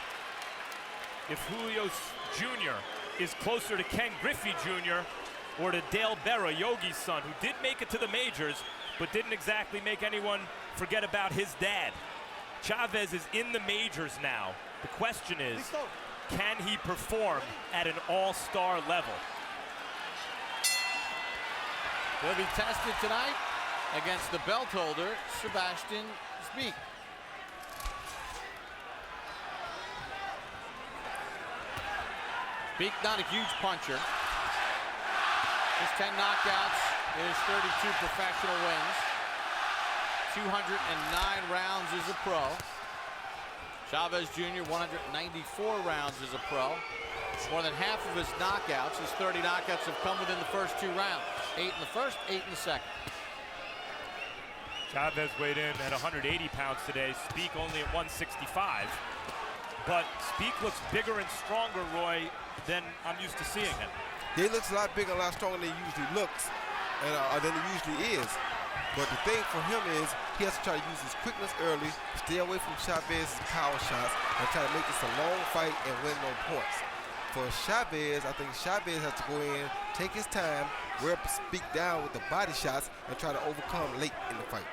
if Julio Jr. is closer to Ken Griffey Jr. or to Dale Berra, Yogi's son, who did make it to the majors, but didn't exactly make anyone forget about his dad. Chavez is in the majors now. The question is, can he perform at an all-star level? He'll be tested tonight against the belt holder, Sebastian Zbik. Zbik not a huge puncher. His 10 knockouts, his 32 professional wins. 209 rounds as a pro. Chavez Jr., 194 rounds as a pro. More than half of his knockouts, his 30 knockouts, have come within the first 2 rounds. 8 in the first, 8 in the second. Chavez weighed in at 180 pounds today. Zbik only at 165. But Zbik looks bigger and stronger, Roy, than I'm used to seeing him. He looks a lot bigger, a lot stronger than he usually looks, and than he usually is. But the thing for him is he has to try to use his quickness early, stay away from Chavez's power shots, and try to make this a long fight and win no points. For Chavez, I think Chavez has to go in, take his time, wear Zbik down with the body shots, and try to overcome late in the fight.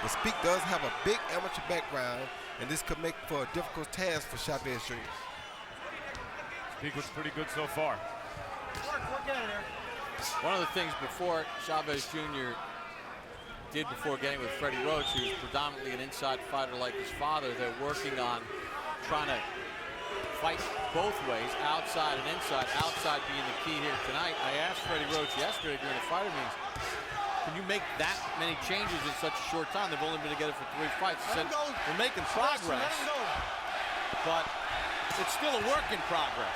But Zbik does have a big amateur background, and this could make for a difficult task for Chavez Jr. Zbik looks pretty good so far. Work out of there. One of the things before Chavez Jr. did before getting with Freddie Roach, he was predominantly an inside fighter like his father. They're working on trying to fight both ways, outside and inside, outside being the key here tonight. I asked Freddie Roach yesterday during the fighter meetings, can you make that many changes in such a short time? They've only been together for 3 fights. He said, we're making progress, but it's still a work in progress.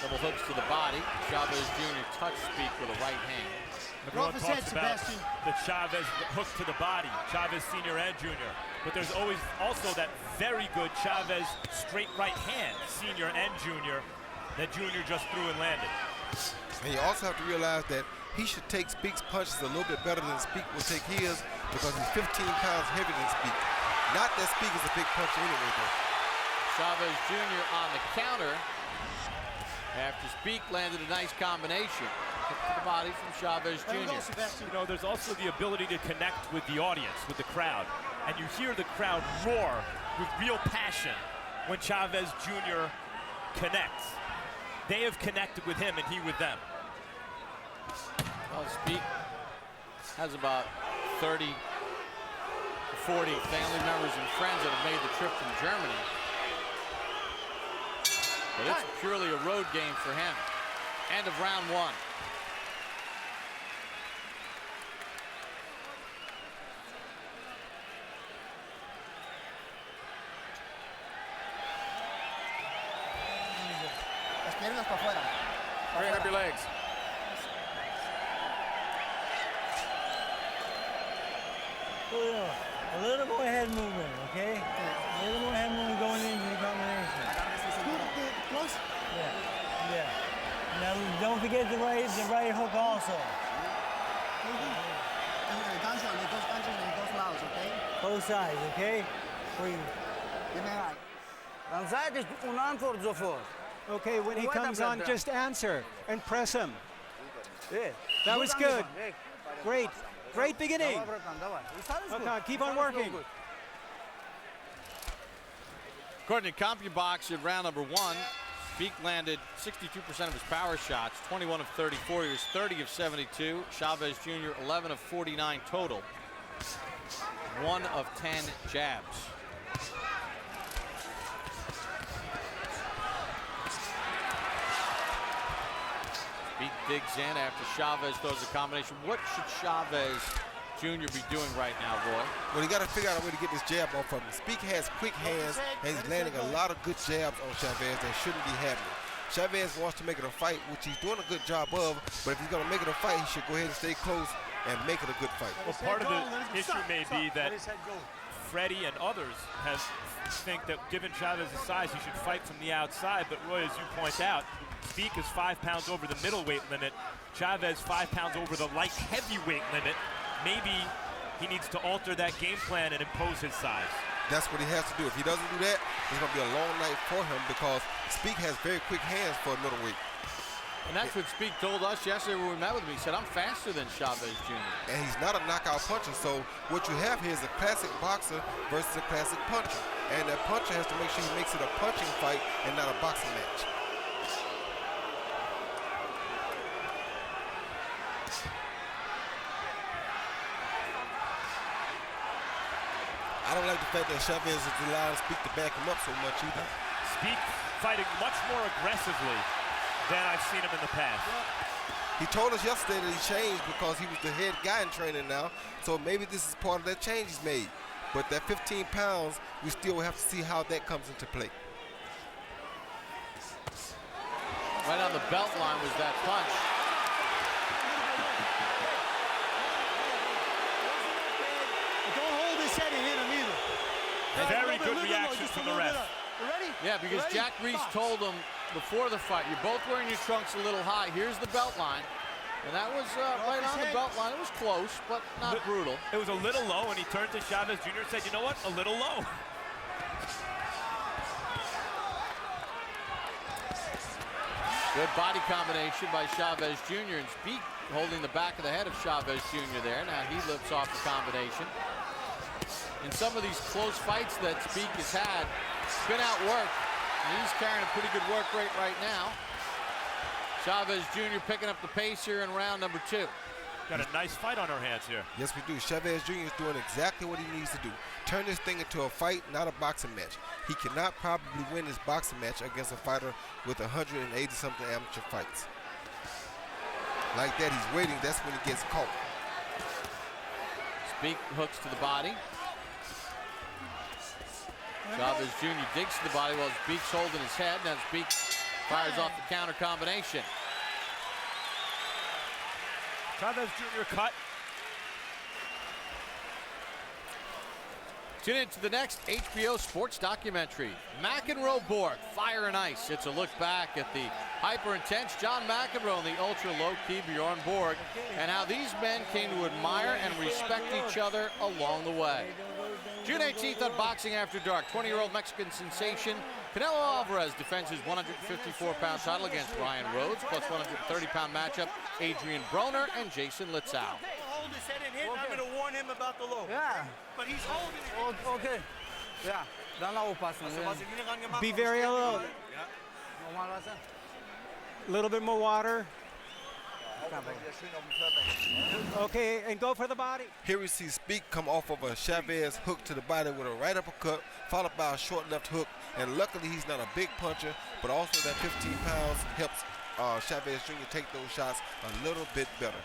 Double hooks to the body. Chavez Jr. touched Zbik with a right hand. Everyone talks about the Chavez hook to the body, Chavez Sr. and Jr. But there's always also that very good Chavez straight right hand, Sr. and Jr., that Jr. just threw and landed. And you also have to realize that he should take Zbik's punches a little bit better than Zbik will take his, because he's 15 pounds heavier than Zbik. Not that Zbik is a big puncher anyway, though. Chavez Jr. on the counter after Zbik landed a nice combination. Hit to the body from Chavez Jr. You know, there's also the ability to connect with the audience, with the crowd. And you hear the crowd roar with real passion when Chavez Jr. connects. They have connected with him and he with them. Well, Zbik has about 30 to 40 family members and friends that have made the trip from Germany. But it's purely a road game for him. End of round 1. Straighten up your legs. A little more head movement, okay? A little more head movement going into the combination. Close? Yeah, yeah. Now don't forget the right hook also. Both sides, okay? Okay, when he comes on, just answer and press him. That was good. Great. Great beginning. Okay, keep on working. According to CompuBox in round number 1, Zbik landed 62% of his power shots, 21 of 34. He was 30 of 72. Chavez Jr., 11 of 49 total. 1 of 10 jabs. Zbik digs in after Chavez throws a combination. What should Chavez Jr. be doing right now, Roy? Well, he got to figure out a way to get this jab off of him. Zbik has quick hands, and he's landing a lot of good jabs on Chavez that shouldn't be happening. Chavez wants to make it a fight, which he's doing a good job of, but if he's going to make it a fight, he should go ahead and stay close and make it a good fight. Well, part of the issue may be that Freddie and others think that given Chavez's size, he should fight from the outside, but Roy, as you point out, Zbik is 5 pounds over the middleweight limit. Chavez 5 pounds over the light heavyweight limit. Maybe he needs to alter that game plan and impose his size. That's what he has to do. If he doesn't do that, it's going to be a long night for him, because Zbik has very quick hands for a middleweight. And that's what Zbik told us yesterday when we met with him. He said, I'm faster than Chavez Jr. And he's not a knockout puncher, so what you have here is a classic boxer versus a classic puncher. And that puncher has to make sure he makes it a punching fight and not a boxing match. I don't like the fact that Chavez is allowing Zbik to back him up so much either. Zbik fighting much more aggressively than I've seen him in the past. He told us yesterday that he changed because he was the head guy in training now. So maybe this is part of that change he's made. But that 15 pounds, we still have to see how that comes into play. Right on the belt line was that punch. Don't hold his head and hit him either. Very good reactions from the ref. Ready? Yeah, because Jack Reese told him before the fight, you're both wearing your trunks a little high. Here's the belt line. And that was right on the belt line. It was close, but not brutal. It was a little low, and he turned to Chavez Jr. and said, you know what, a little low. Good body combination by Chavez Jr. and Zbik holding the back of the head of Chavez Jr. there. Now he lifts off the combination. In some of these close fights that Zbik has had, he's been outworked, and he's carrying a pretty good work rate right now. Chavez Jr. picking up the pace here in round number 2. Got a nice fight on our hands here. Yes, we do. Chavez Jr. is doing exactly what he needs to do. Turn this thing into a fight, not a boxing match. He cannot probably win this boxing match against a fighter with 180-something amateur fights. Like that, he's waiting. That's when he gets caught. Zbik hooks to the body. Chavez Jr. digs to the body while Zbik's holding his head. Now Zbik fires off the counter combination. Chavez Jr. cut. Tune in to the next HBO sports documentary, McEnroe Borg, Fire and Ice. It's a look back at the hyper-intense John McEnroe and the ultra-low-key Bjorn Borg, and how these men came to admire and respect each other along the way. June 18th on Boxing After Dark, 20-year-old Mexican sensation Canelo Alvarez defends his 154-pound title against Ryan Rhodes, plus 130-pound matchup, Adrian Broner and Jason Litzau. Hold his head and hit, I'm going to warn him about the low. Yeah. But he's holding it. Okay. Yeah. Be very alert. A little bit more water. Okay, and go for the body. Here we see Zbik come off of a Chavez hook to the body with a right uppercut, followed by a short left hook. And luckily, he's not a big puncher, but also that 15 pounds helps Chavez Jr. take those shots a little bit better.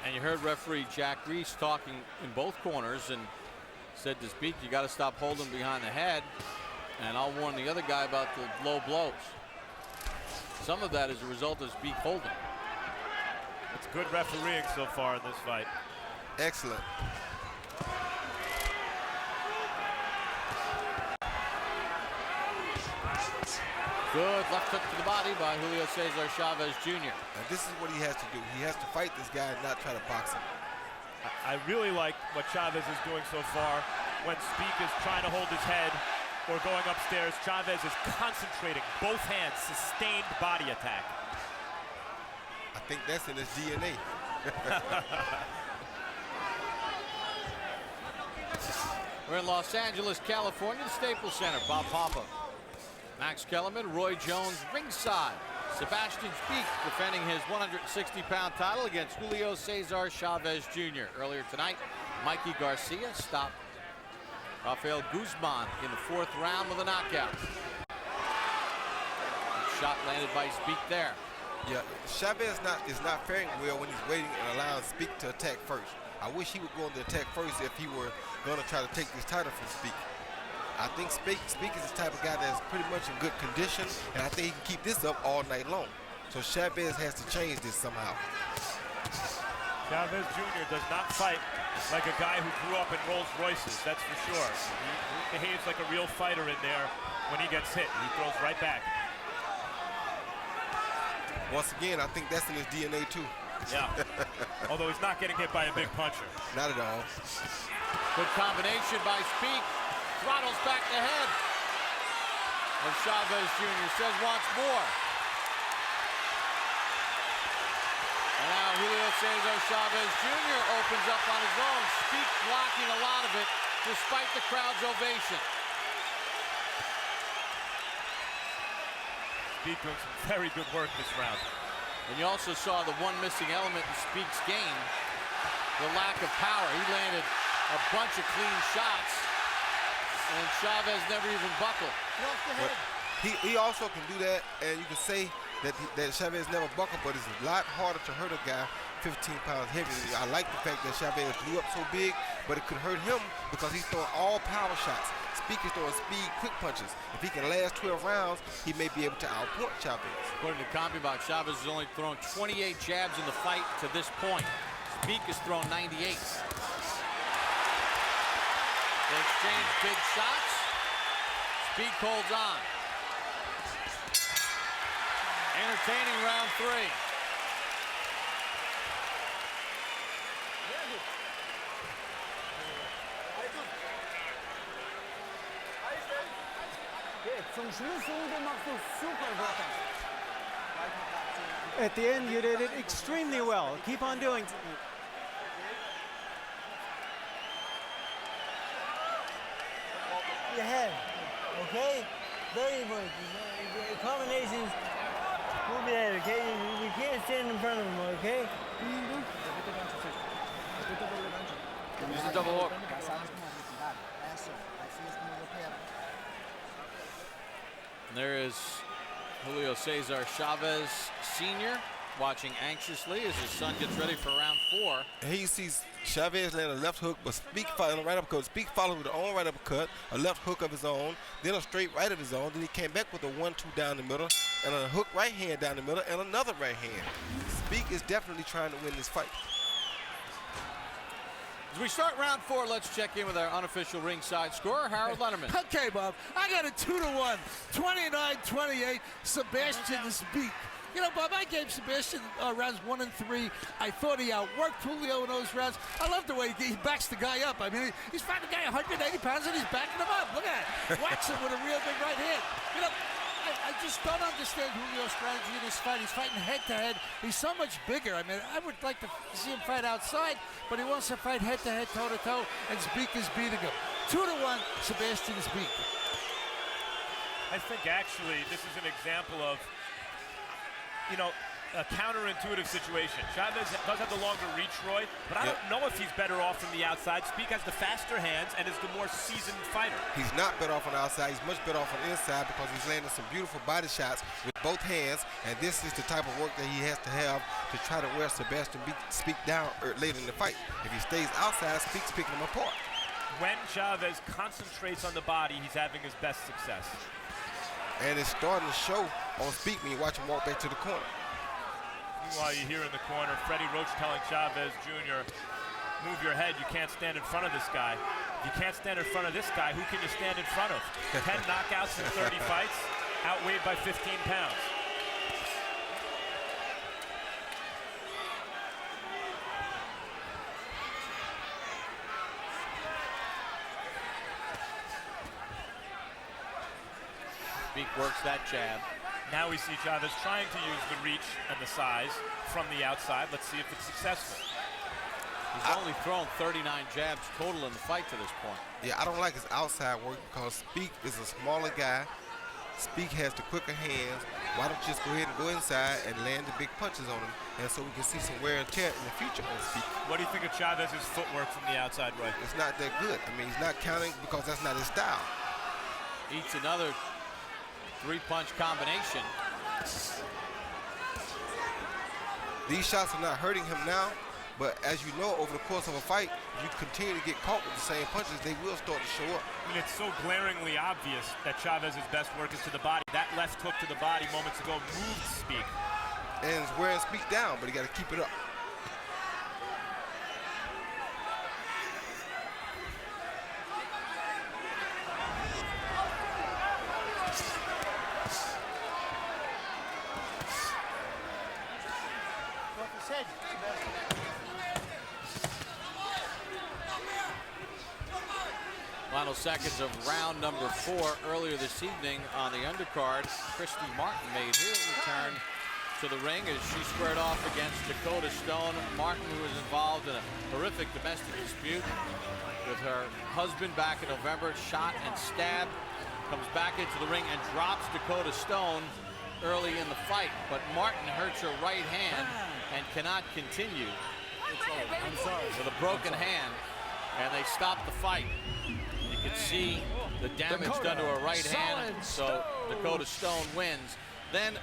And you heard referee Jack Reese talking in both corners and said to Zbik, you got to stop holding behind the head, and I'll warn the other guy about the low blows. Some of that is a result of Zbik holding. It's good refereeing so far in this fight. Excellent. Good left hook to the body by Julio César Chávez Jr. And this is what he has to do. He has to fight this guy and not try to box him. I really like what Chavez is doing so far. When Zbik is trying to hold his head or going upstairs, Chavez is concentrating, both hands, sustained body attack. I think that's in his DNA. We're in Los Angeles, California, the Staples Center. Bob Papa, Max Kellerman, Roy Jones ringside. Sebastian Zbik defending his 160-pound title against Julio César Chávez Jr. Earlier tonight, Mikey Garcia stopped Rafael Guzman in the 4th round with a knockout. Shot landed by Zbik there. Yeah, Chavez is not faring well when he's waiting and allowing Zbik to attack first. I wish he would go on the attack first if he were going to try to take this title from Zbik. I think Zbik is the type of guy that's pretty much in good condition, and I think he can keep this up all night long. So Chavez has to change this somehow. Chavez Jr. does not fight like a guy who grew up in Rolls Royces, that's for sure. He behaves like a real fighter in there when he gets hit. He throws right back. Once again, I think that's in his DNA too. Yeah, although he's not getting hit by a big puncher. Not at all. Good combination by Zbik. Throttles back the head. And Chavez Jr. says once more. And now Julio César Chávez Jr. opens up on his own. Zbik blocking a lot of it despite the crowd's ovation. Zbik doing some very good work this round. And you also saw the one missing element in Zbik's game, the lack of power. He landed a bunch of clean shots, and Chavez never even buckled. But he also can do that, and you can say that Chavez never buckled, but it's a lot harder to hurt a guy 15 pounds heavier. I like the fact that Chavez blew up so big, but it could hurt him because he's throwing all power shots. Zbik is throwing speed, quick punches. If he can last 12 rounds, he may be able to outpoint Chavez. According to CompuBox, Chavez has only thrown 28 jabs in the fight to this point. Zbik has thrown 98. They exchange big shots. Zbik holds on. Entertaining round 3. At the end, you did it extremely well. Keep on doing. Your head, okay? Very important. Combinations will be there, okay? You can't stand in front of them, okay? Use the double hook. And there is Julio César Chávez Sr. watching anxiously as his son gets ready for round 4. And he sees Chavez land a left hook, but Zbik followed a right uppercut. Zbik followed with an own right uppercut, a left hook of his own, then a straight right of his own. Then he came back with a 1-2 down the middle, and a hook right hand down the middle, and another right hand. Zbik is definitely trying to win this fight. As we start round 4, let's check in with our unofficial ringside scorer, Harold Lennerman. Okay, Bob, I got a 2-1, 29-28, Sebastian Zbik. You know, Bob, I gave Sebastian rounds 1 and 3. I thought he outworked Julio in those rounds. I love the way he backs the guy up. I mean, he's fighting a guy 180 pounds and he's backing him up. Look at that. Whacks him with a real big right hand. You know, I just don't understand Julio's strategy in this fight. He's fighting head-to-head. He's so much bigger. I mean, I would like to see him fight outside, but he wants to fight head-to-head, toe-to-toe, and Zbik is beating him. 2-1, Sebastian Zbik. I think actually this is an example of, you know, a counterintuitive situation. Chavez does have the longer reach, Roy, but I don't know if he's better off from the outside. Zbik has the faster hands and is the more seasoned fighter. He's not better off on the outside. He's much better off on the inside because he's landing some beautiful body shots with both hands, and this is the type of work that he has to have to try to wear Sebastian Zbik down later in the fight. If he stays outside, Zbik's picking him apart. When Chavez concentrates on the body, he's having his best success. And it's starting to show on Zbik when you watch him walk back to the corner. Meanwhile, you hear in the corner, Freddie Roach telling Chavez Jr., move your head, you can't stand in front of this guy. If you can't stand in front of this guy, who can you stand in front of? 10 knockouts in 30 fights, outweighed by 15 pounds. Zbik works that jab. Now we see Chavez trying to use the reach and the size from the outside. Let's see if it's successful. He's only thrown 39 jabs total in the fight to this point. Yeah, I don't like his outside work because Zbik is a smaller guy. Zbik has the quicker hands. Why don't you just go ahead and go inside and land the big punches on him, and so we can see some wear and tear in the future on Zbik. What do you think of Chavez's footwork from the outside right? It's not that good. I mean, he's not counting because that's not his style. Eats another 3-punch combination. These shots are not hurting him now, but as you know, over the course of a fight, if you continue to get caught with the same punches, they will start to show up. I mean, it's so glaringly obvious that Chavez's best work is to the body. That left hook to the body moments ago moved Zbik. And it's wearing Zbik down, but he got to keep it up. Final seconds of round number 4 earlier this evening on the undercard. Christy Martin made her return to the ring as she squared off against Dakota Stone. Martin, who was involved in a horrific domestic dispute with her husband back in November, shot and stabbed, comes back into the ring and drops Dakota Stone early in the fight. But Martin hurts her right hand and cannot continue with a broken hand. and they stopped the fight. You can see the damage done to her right hand, so Dakota Stone wins. Then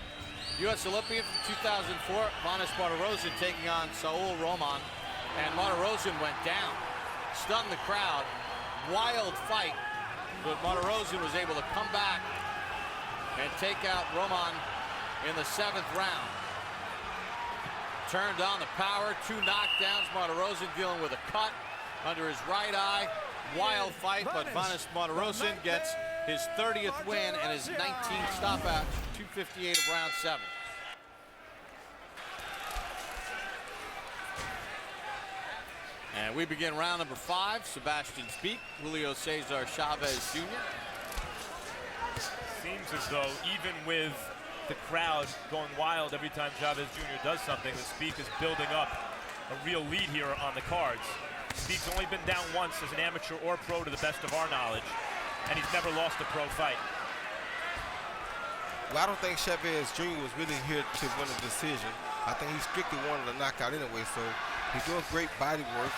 U.S. Olympian from 2004, Vanes Martirosyan taking on Saul Roman, and Martirosyan went down, stunned the crowd, wild fight, but Martirosyan was able to come back and take out Roman in the 7th round. Turned on the power, 2 knockdowns. Martirosyan dealing with a cut under his right eye. Wild fight, but Vanes Martirosyan gets his 30th win and his 19th stoppage, 2:58 of round 7. And we begin round number 5. Sebastian Zbik, Julio César Chávez Jr. Seems as though even with the crowd going wild every time Chávez Jr. does something, that Zbik is building up a real lead here on the cards. Zbik's only been down once as an amateur or pro to the best of our knowledge, and he's never lost a pro fight. Well, I don't think Chávez Jr. was really here to win a decision. I think he strictly wanted a knockout anyway, so he's doing great body work.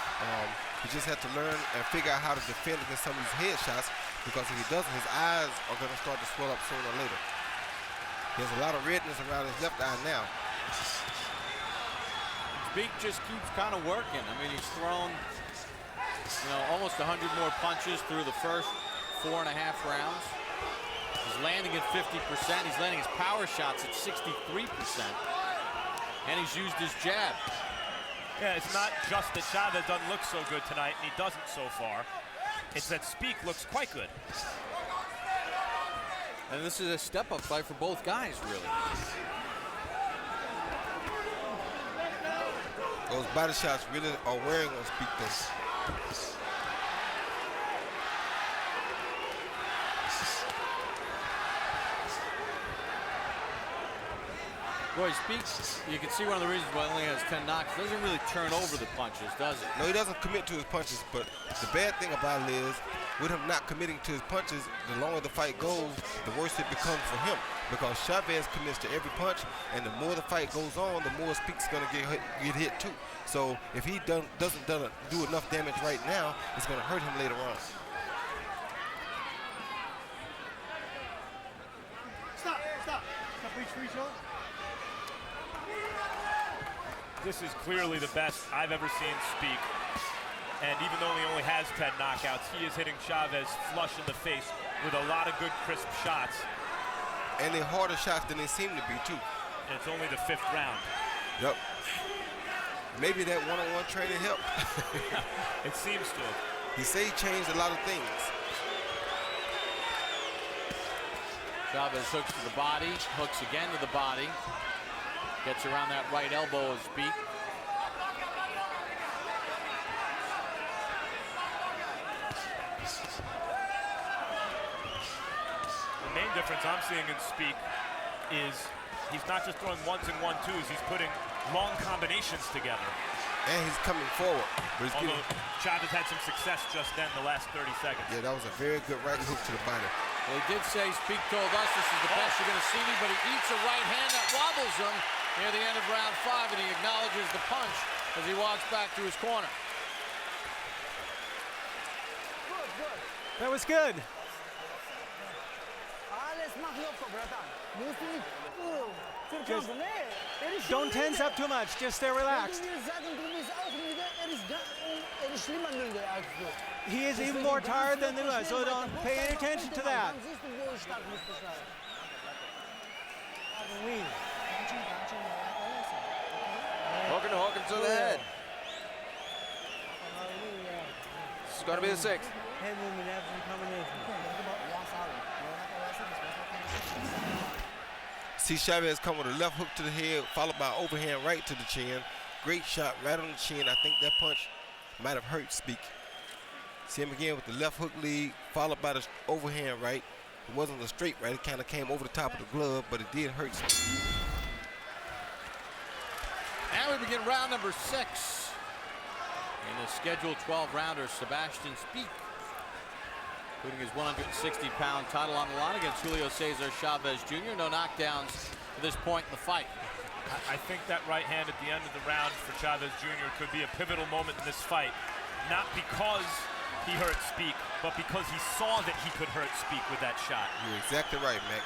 He just had to learn and figure out how to defend against some of these headshots, because if he doesn't, his eyes are going to start to swell up sooner or later. There's a lot of redness around his left eye now. Zbik just keeps kind of working. I mean, he's thrown, almost 100 more punches through the first 4.5 rounds. He's landing at 50%. He's landing his power shots at 63%. And he's used his jab. Yeah, it's not just that Chávez doesn't look so good tonight, and he doesn't so far. It's that Zbik looks quite good. And this is a step-up fight for both guys, really. Those body shots really are wearing on Zbik this. Boy, Zbik, you can see one of the reasons why he only has 10 knocks. He doesn't really turn over the punches, does he? No, he doesn't commit to his punches, but the bad thing about it is, with him not committing to his punches, the longer the fight goes, the worse it becomes for him. Because Chávez commits to every punch, and the more the fight goes on, the more Zbik's going to get hit too. So if he doesn't do enough damage right now, it's going to hurt him later on. Stop. This is clearly the best I've ever seen Zbik. And even though he only has 10 knockouts, he is hitting Chávez flush in the face with a lot of good, crisp shots. And they're harder shots than they seem to be, too. And it's only the 5th round. Yep. Maybe that one-on-one training helped. It seems to. He said he changed a lot of things. Chávez hooks to the body, hooks again to the body. Gets around that right elbow of Zbik. The main difference I'm seeing in Zbik is he's not just throwing ones and 1-2s, he's putting long combinations together. And he's coming forward. Although Chávez had some success just then, the last 30 seconds. Yeah, that was a very good right hook to the body. Well, he did say, Zbik told us this is the best you're going to see me, but he eats a right hand that wobbles him near the end of round 5, and he acknowledges the punch as he walks back to his corner. That was good. Just don't tense up too much. Just stay relaxed. He is even more tired than the other, so don't pay any attention to that. Hooking to the head. This is going to be the 6th. See Chávez come with a left hook to the head, followed by an overhand right to the chin. Great shot right on the chin. I think that punch might have hurt Zbik. See him again with the left hook lead, followed by the overhand right. It wasn't a straight right. It kind of came over the top of the glove, but it did hurt Zbik. And we begin round number 6. In the scheduled 12-rounder, Sebastian Zbik, putting his 160-pound title on the line against Julio César Chávez Jr. No knockdowns to this point in the fight. I think that right hand at the end of the round for Chávez Jr. could be a pivotal moment in this fight. Not because he hurt Zbik, but because he saw that he could hurt Zbik with that shot. You're exactly right, Max.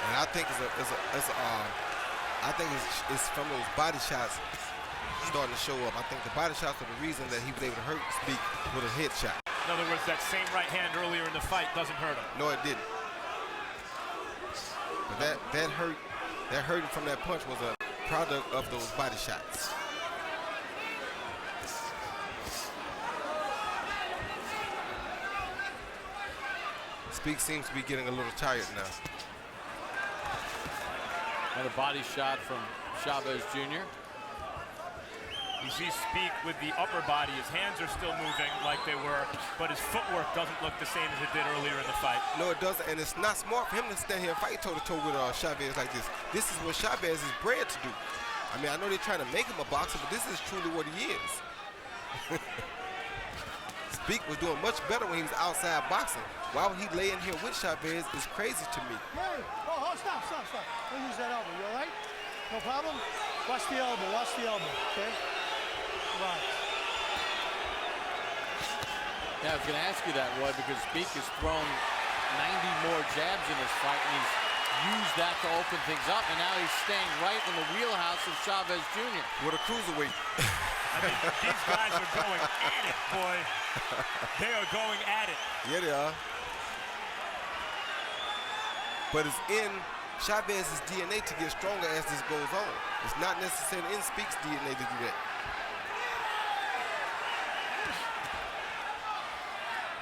And I think it's from those body shots starting to show up. I think the body shots are the reason that he was able to hurt Zbik with a headshot. In other words, that same right hand earlier in the fight doesn't hurt him. No, it didn't. But that hurting from that punch was a product of those body shots. Zbik seems to be getting a little tired now. Another body shot from Chavez Jr. You see Zbik with the upper body. His hands are still moving like they were, but his footwork doesn't look the same as it did earlier in the fight. No, it doesn't, and it's not smart for him to stand here and fight toe-to-toe with Chavez like this. This is what Chavez is bred to do. I mean, I know they're trying to make him a boxer, but this is truly what he is. Zbik was doing much better when he was outside boxing. Why would he lay in here with Chavez is crazy to me. Hey, oh, stop. Don't use that elbow. You all right? No problem? Watch the elbow, okay? Right. Yeah, I was going to ask you that, Roy, because Zbik has thrown 90 more jabs in this fight, and he's used that to open things up, and now he's staying right in the wheelhouse of Chavez Jr. With a cruiserweight. I mean, these guys are going at it, boy. They are going at it. Yeah, they are. But it's in Chavez's DNA to get stronger as this goes on. It's not necessarily in Zbik's DNA to do that.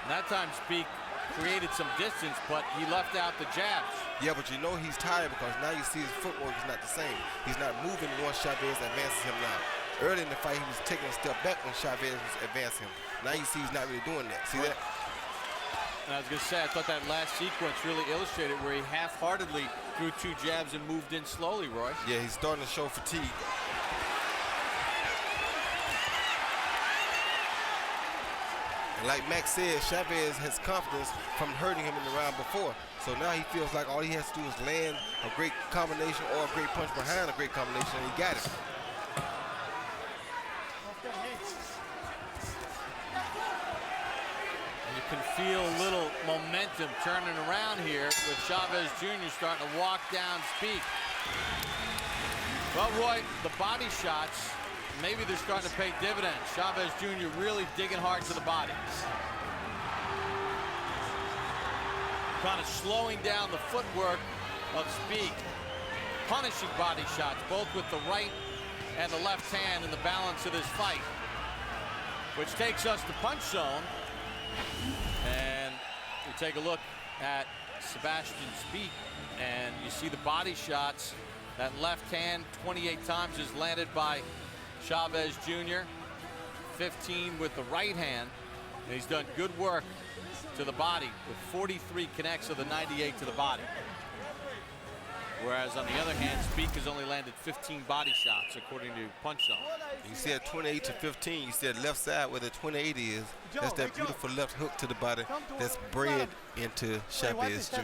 That time Zbik created some distance, but he left out the jabs. Yeah, but you know he's tired because now you see his footwork is not the same. He's not moving once Chavez advances him now. Early in the fight, he was taking a step back when Chavez was advancing him. Now you see he's not really doing that. See that? And I was going to say, I thought that last sequence really illustrated where he half-heartedly threw 2 jabs and moved in slowly, Roy. Yeah, he's starting to show fatigue. And like Max said, Chavez has confidence from hurting him in the round before. So now he feels like all he has to do is land a great combination or a great punch behind a great combination, and he got it. You can feel a little momentum turning around here with Chavez Jr. starting to walk down Zbik. Well, Roy, the body shots, maybe they're starting to pay dividends. Chavez Jr. really digging hard to the body. Kind of slowing down the footwork of Zbik. Punishing body shots, both with the right and the left hand in the balance of this fight. Which takes us to punch zone. And we take a look at Sebastian Zbik, and you see the body shots. That left hand 28 times is landed by Chavez Jr. 15 with the right hand. And he's done good work to the body with 43 connects of the 98 to the body. Whereas on the other hand, Zbik has only landed 15 body shots according to Punch Zone. You said 28 to 15. You said left side where the 28 is. That's that beautiful left hook to the body that's bred into Chavez Jr.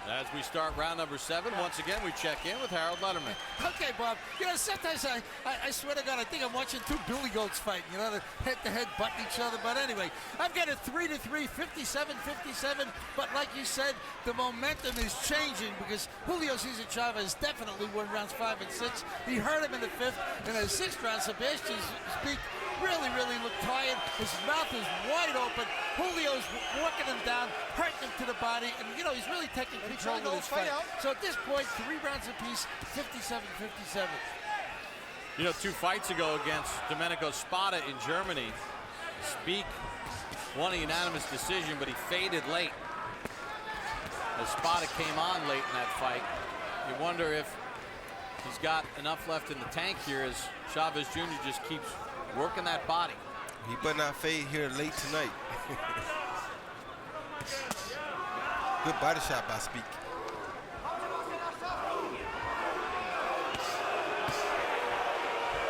As we start round number 7, once again we check in with Harold Letterman. Okay, Bob. You know, sometimes I swear to God, I think I'm watching 2 billy goats fighting. You know, they're head-to-head butting each other. But anyway, I've got a 3-3, 57-57. But like you said, the momentum is changing because Julio César Chávez definitely won rounds 5 and 6. He hurt him in the 5th. In the 6th round, Sebastian Zbik really looked tired. His mouth is wide open. Julio's working him down, hurting him to the body, and you know he's really taking control of this fight. So at this point, 3 rounds apiece, 57-57. You know, 2 fights ago against Domenico Spada in Germany, Zbik won a unanimous decision, but he faded late. As Spada came on late in that fight, you wonder if he's got enough left in the tank here as Chavez Jr. just keeps working that body. He better not fade here late tonight. Good body shot by Zbik.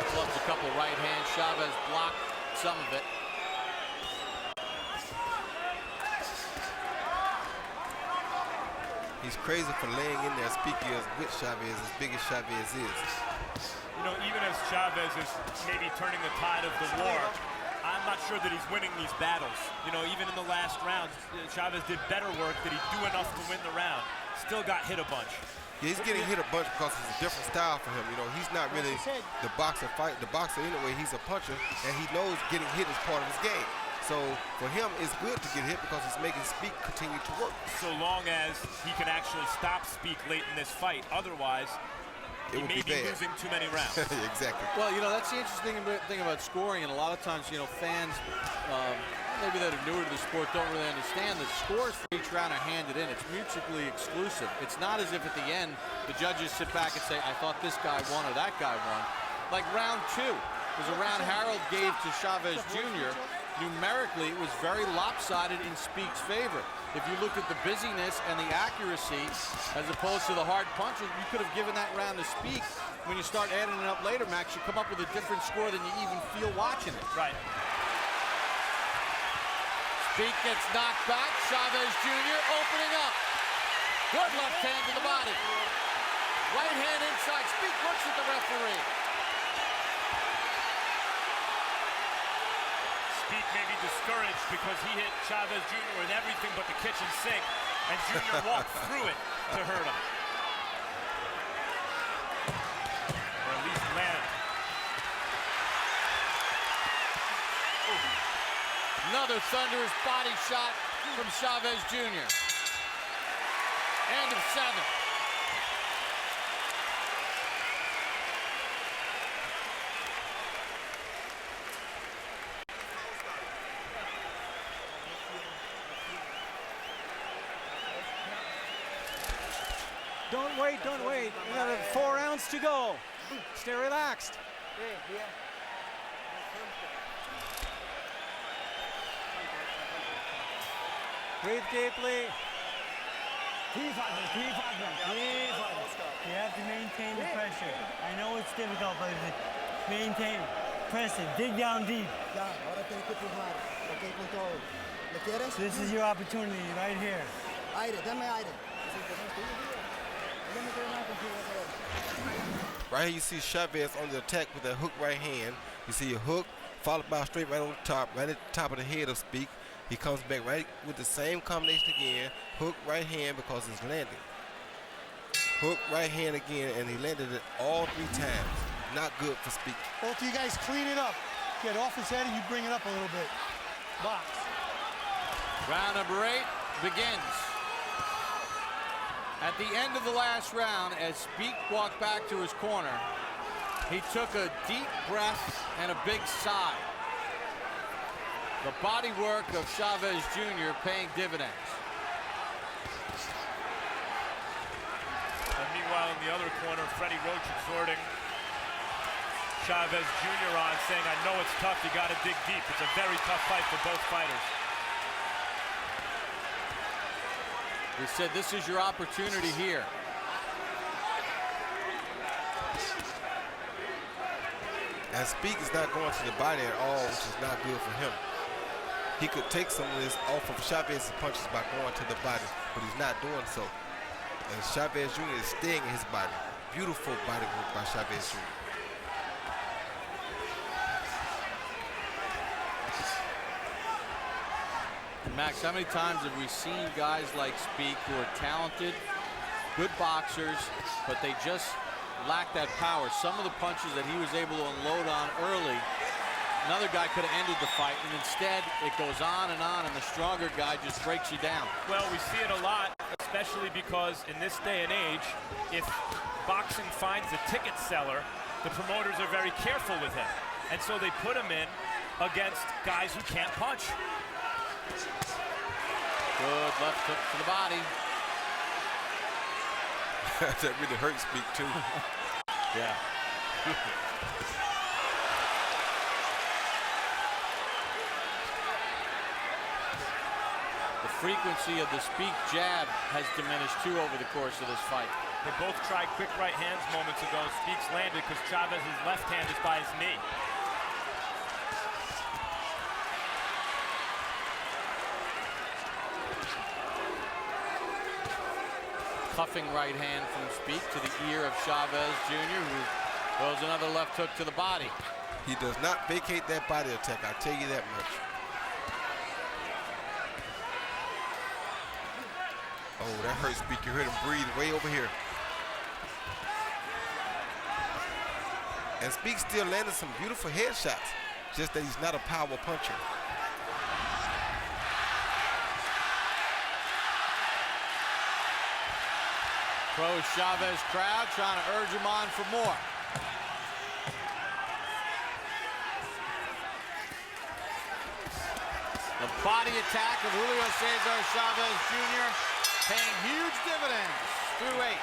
Clubs a couple right hands. Chavez blocked some of it. He's crazy for laying in there. Zbik is with Chavez, as big as Chavez is. You know, even as Chavez is maybe turning the tide of the war, I'm not sure that he's winning these battles. You know, even in the last round, Chavez did better work. Did he do enough to win the round? Still got hit a bunch. Yeah, he's getting hit a bunch because it's a different style for him. You know, he's not really the boxer anyway. He's a puncher, and he knows getting hit is part of his game. So for him, it's good to get hit because it's making Zbik continue to work. So long as he can actually stop Zbik late in this fight. Otherwise, it would may be losing too many rounds. Exactly. Well, you know, that's the interesting thing about scoring, and a lot of times, you know, fans maybe that are newer to the sport don't really understand that scores for each round are handed in. It's mutually exclusive. It's not as if at the end the judges sit back and say, I thought this guy won or that guy won. Like round 2 was a round Harold gave to Chavez Jr. Numerically, it was very lopsided in Zbik's favor. If you look at the busyness and the accuracy as opposed to the hard punches, you could have given that round to Zbik. When you start adding it up later, Max, you come up with a different score than you even feel watching it. Right. Zbik gets knocked back. Chavez Jr. opening up. Good left hand to the body. Right hand inside. Zbik looks at the referee. Zbik may be discouraged because he hit Chavez Jr. with everything but the kitchen sink, and Jr. walked through it to hurt him. Or at least landed. Another thunderous body shot from Chavez Jr. End of 7. Don't wait, don't wait. Another 4 rounds to go. Stay relaxed. Breathe deeply. You have to maintain the pressure. I know it's difficult, but maintain. Press it. Dig down deep. This is your opportunity right here. Right here you see Chavez on the attack with that hook right hand. You see a hook followed by a straight right on the top, right at the top of the head of Zbik. He comes back right with the same combination again. Hook right hand because it's landing. Hook right hand again, and he landed it all 3 times. Not good for Zbik. Both of you guys clean it up. Get off his head and you bring it up a little bit. Box. Round number 8 begins. At the end of the last round, as Zbik walked back to his corner, he took a deep breath and a big sigh. The body work of Chavez Jr. paying dividends. And meanwhile, in the other corner, Freddie Roach exhorting Chavez Jr. on, saying, I know it's tough, you got to dig deep. It's a very tough fight for both fighters. He said, this is your opportunity here. And Zbik is not going to the body at all, which is not good for him. He could take some of this off of Chavez's punches by going to the body, but he's not doing so. And Chavez Jr. is staying in his body. Beautiful body work by Chavez Jr. Max, how many times have we seen guys like Zbik who are talented, good boxers, but they just lack that power? Some of the punches that he was able to unload on early, another guy could have ended the fight, and instead it goes on, and the stronger guy just breaks you down. Well, we see it a lot, especially because in this day and age, if boxing finds a ticket seller, the promoters are very careful with him. And so they put him in against guys who can't punch. Good left hook to the body. That really hurt Zbik too. Yeah. The frequency of the Zbik jab has diminished too over the course of this fight. They both tried quick right hands moments ago. Zbik's landed because Chavez's left hand is by his knee. cuffing right hand from Zbik to the ear of Chavez Jr., who throws another left hook to the body. He does not vacate that body attack, I'll tell you that much. Oh, that hurts Zbik. You heard him breathe way over here. And Zbik still landed some beautiful headshots, just that he's not a power puncher. Pro-Chavez crowd trying to urge him on for more. The body attack of Julio César Chávez Jr. paying huge dividends through 8.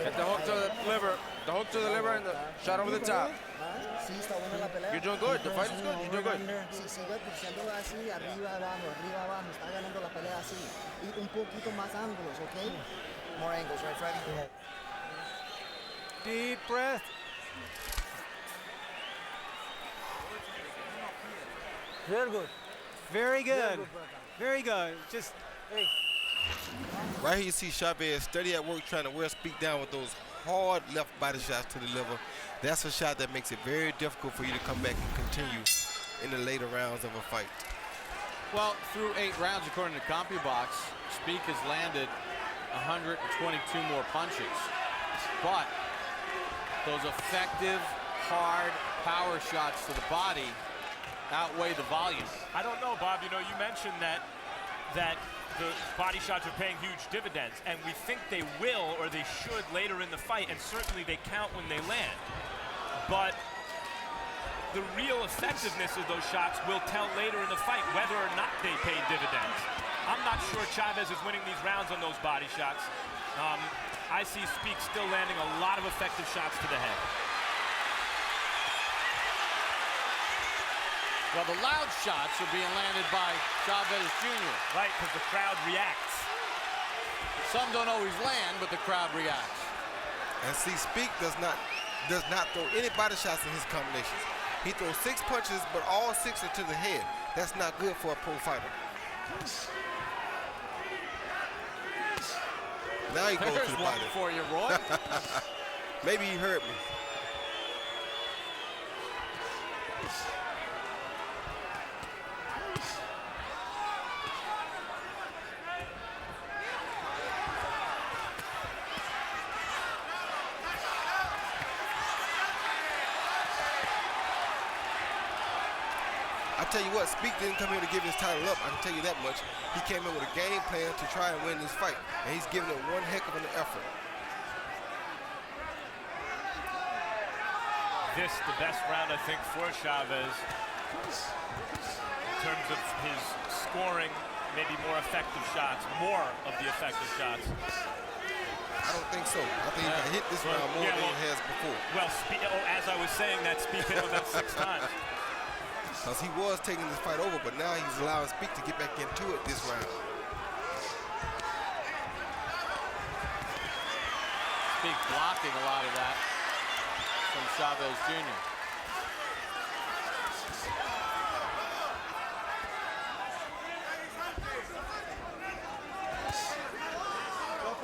Get the hook to the liver. The hook to the liver and the shot over the top. You're doing good. The fight is good. You're doing good. Si sigue pulsando así, arriba, abajo, está ganando la pelea así. Y un poquito más ángulos, ¿ok? More angles, right, Freddie? Deep breath. Very good. Very good. Very good. Just, hey. Right here you see Chavez steady at work trying to wear Zbik down with those hard left body shots to the liver. That's a shot that makes it very difficult for you to come back and continue in the later rounds of a fight. Well, through 8 rounds, according to CompuBox, Zbik has landed 122 more punches. But those effective, hard power shots to the body outweigh the volume. I don't know, Bob. You know, you mentioned that the body shots are paying huge dividends, and we think they will or they should later in the fight, and certainly they count when they land. But the real effectiveness of those shots will tell later in the fight whether or not they pay dividends. I'm not sure Chavez is winning these rounds on those body shots. I see Zbik still landing a lot of effective shots to the head. Well, the loud shots are being landed by Chavez Jr. Right, because the crowd reacts. Some don't always land, but the crowd reacts. And see, Zbik does not throw any body shots in his combinations. He throws 6 punches, but all 6 are to the head. That's not good for a pro fighter. Now he goes to the body. There's one for you, Roy. Maybe he heard me. I tell you what, Zbik didn't come here to give his title up. I can tell you that much. He came in with a game plan to try and win this fight, and he's giving it one heck of an effort. This the best round, I think, for Chavez in terms of his scoring, maybe more effective shots, more of the effective shots. I don't think so. I think he got hit this round more than he has before. Well, as I was saying, that Zbik hit him about 6 times. Because he was taking this fight over, but now he's allowing Zbik to get back into it this round. Zbik blocking a lot of that from Chavez Jr.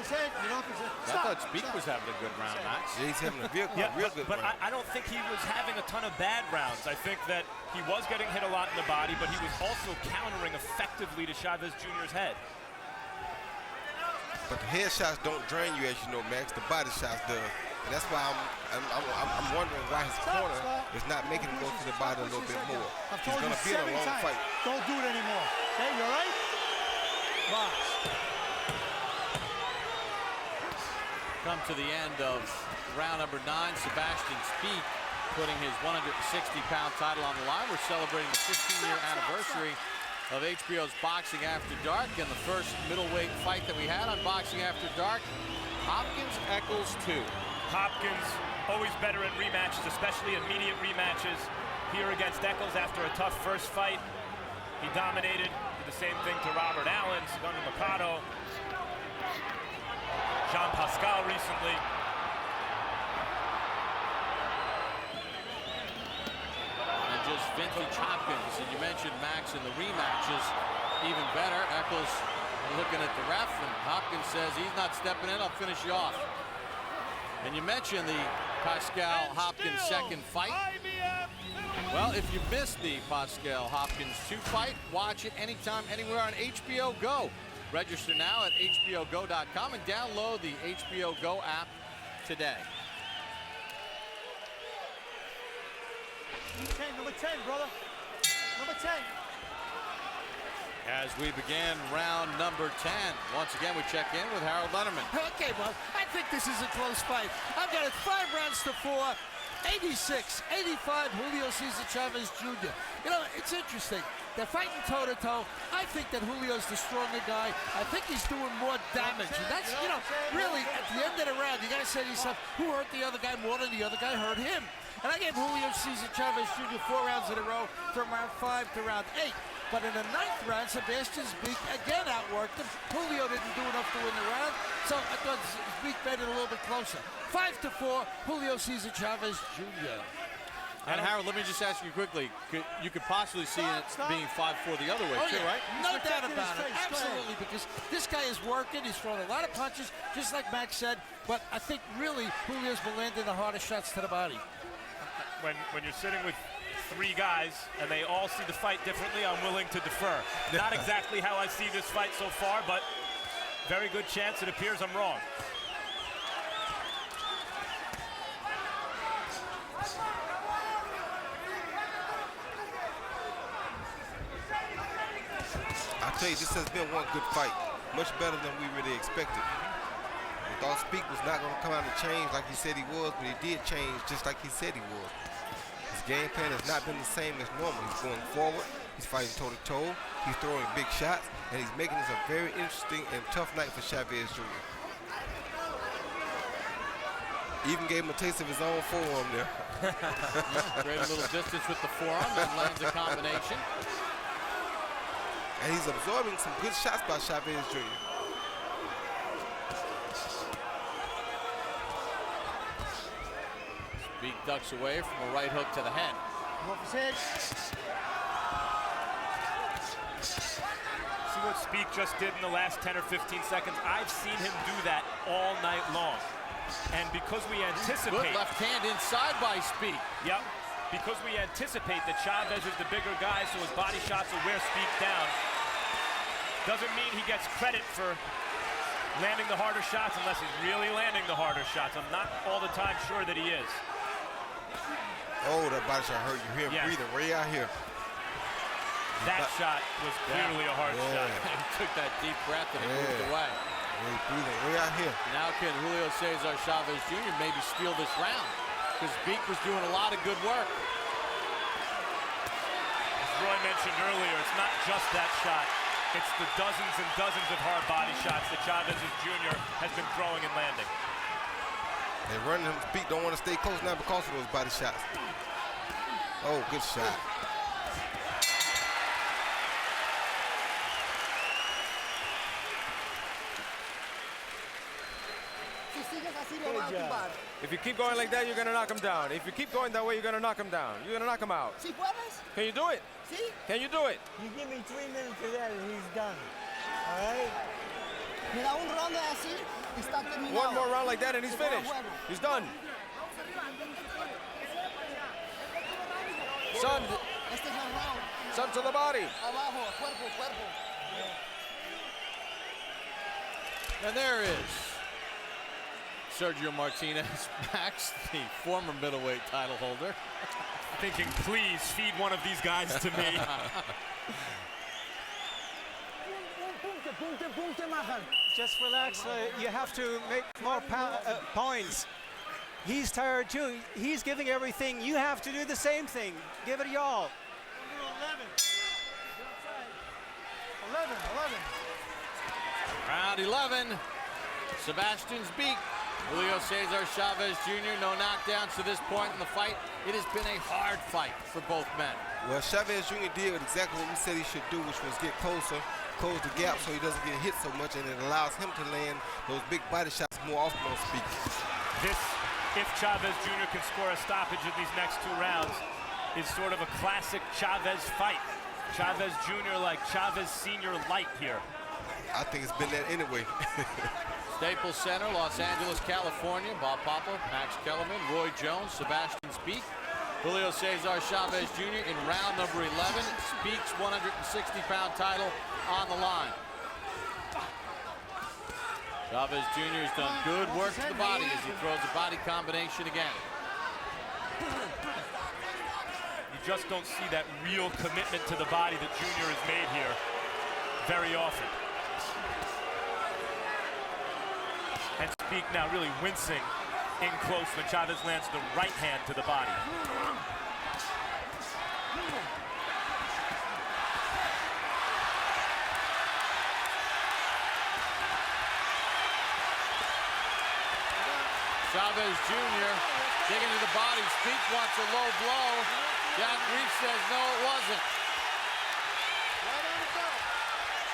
I thought Zbik was having a good round, Max. Yeah, he's having a real good but round. I don't think he was having a ton of bad rounds. I think that he was getting hit a lot in the body, but he was also countering effectively to Chavez Jr.'s head. But the head shots don't drain you, as you know, Max. The body shots does. And that's why I'm wondering why his corner is not making him go to the body a little bit more. He's going to be in a long fight. Don't do it anymore. Okay, you all right? Box. Come to the end of round number 9. Sebastian Zbik putting his 160-pound title on the line. We're celebrating the 15-year anniversary of HBO's Boxing After Dark, and the first middleweight fight that we had on Boxing After Dark, Hopkins-Eccles 2. Hopkins, always better in rematches, especially immediate rematches. here against Eccles after a tough first fight. He dominated, did the same thing to Robert Allen, Segundo Mercado, Jean Pascal recently. And just vintage Hopkins, and you mentioned Max in the rematches, even better. Eccles looking at the ref, and Hopkins says he's not stepping in, I'll finish you off. And you mentioned the Pascal-Hopkins second fight. Well, if you missed the Pascal-Hopkins 2 fight, watch it anytime, anywhere on HBO Go. Register now at hbogo.com and download the HBO Go app today. Number 10, brother. Number 10. As we begin round number 10, once again we check in with Harold Lennerman. Okay, Bob, I think this is a close fight. I've got it 5 rounds to 4, 86-85, Julio César Chávez Jr. You know, it's interesting. They're fighting toe-to-toe. I think that Julio's the stronger guy. I think he's doing more damage. And that's, you know, really, at the end of the round, you got to say to yourself, who hurt the other guy more than the other guy hurt him? And I gave Julio César Chávez Jr. 4 rounds in a row from round 5 to round 8. But in the 9th round, Sebastian Zbik again outworked him. Julio didn't do enough to win the round, so I thought Zbik made it a little bit closer. 5-4, Julio César Chávez Jr. And Harold, let me just ask you quickly, you could possibly see it being 5-4 the other way too, right? No doubt about it, absolutely, because this guy is working, he's throwing a lot of punches, just like Max said, but I think really Julio's been landing the hardest shots to the body. When you're sitting with 3 guys and they all see the fight differently, I'm willing to defer. Not exactly how I see this fight so far, but very good chance it appears I'm wrong. I tell you, this has been one good fight. Much better than we really expected. We thought Zbik was not going to come out and change like he said he was, but he did change just like he said he was. His game plan has not been the same as normal. He's going forward, he's fighting toe-to-toe, he's throwing big shots, and he's making this a very interesting and tough night for Chávez Jr. Even gave him a taste of his own forearm there. Great little distance with the forearm and lands a combination. And he's absorbing some good shots by Chávez Jr. Zbik ducks away from a right hook to the head. See what Zbik just did in the last 10 or 15 seconds? I've seen him do that all night long. And because we anticipate... Good left hand inside by Zbik. Yep. Because we anticipate that Chávez is the bigger guy, so his body shots will wear Zbik down. Doesn't mean he gets credit for landing the harder shots unless he's really landing the harder shots. I'm not all the time sure that he is. Oh, that body shot hurt. You hear him breathing way out here. That shot was clearly a hard shot. He took that deep breath and he moved away. He's breathing way out here. Now can Julio César Chávez Jr. maybe steal this round? Because Zbik was doing a lot of good work. As Roy mentioned earlier, it's not just that shot. It's the dozens and dozens of hard body shots that Chávez Jr. has been throwing and landing. And running him, Zbik don't want to stay close now because of those body shots. Oh, good shot. If you keep going like that, you're going to knock him down. If you keep going that way, you're going to knock him down. You're going to knock him out. Can you do it? Can you do it? You give me 3 minutes for that and he's done. All right? One more round like that and he's finished. He's done. Son to the body. And there is Sergio Martinez, Max, the former middleweight title holder. Thinking, please feed one of these guys to me. Just relax. You have to make more points. He's tired too. He's giving everything. You have to do the same thing. Give it y'all. 11. Round 11. Sebastian Zbik Julio César Chávez Jr., no knockdowns to this point in the fight. It has been a hard fight for both men. Well, Chávez Jr. did exactly what we said he should do, which was get closer, close the gap so he doesn't get hit so much, and it allows him to land those big body shots more often on Zbik. This, if Chávez Jr. can score a stoppage in these next 2 rounds, is sort of a classic Chávez fight. Chávez Jr. like Chávez Sr. light here. I think it's been that anyway. Staples Center, Los Angeles, California. Bob Papa, Max Kellerman, Roy Jones, Sebastian Zbik. Julio César Chávez Jr. in round number 11. Zbik's 160-pound title on the line. Chávez Jr. has done good work to the body as he throws a body combination again. You just don't see that real commitment to the body that Jr. has made here very often. And Zbik now really wincing in close when Chávez lands the right hand to the body. Chávez Jr. digging to the body. Zbik wants a low blow. Jack Reese says no, it wasn't.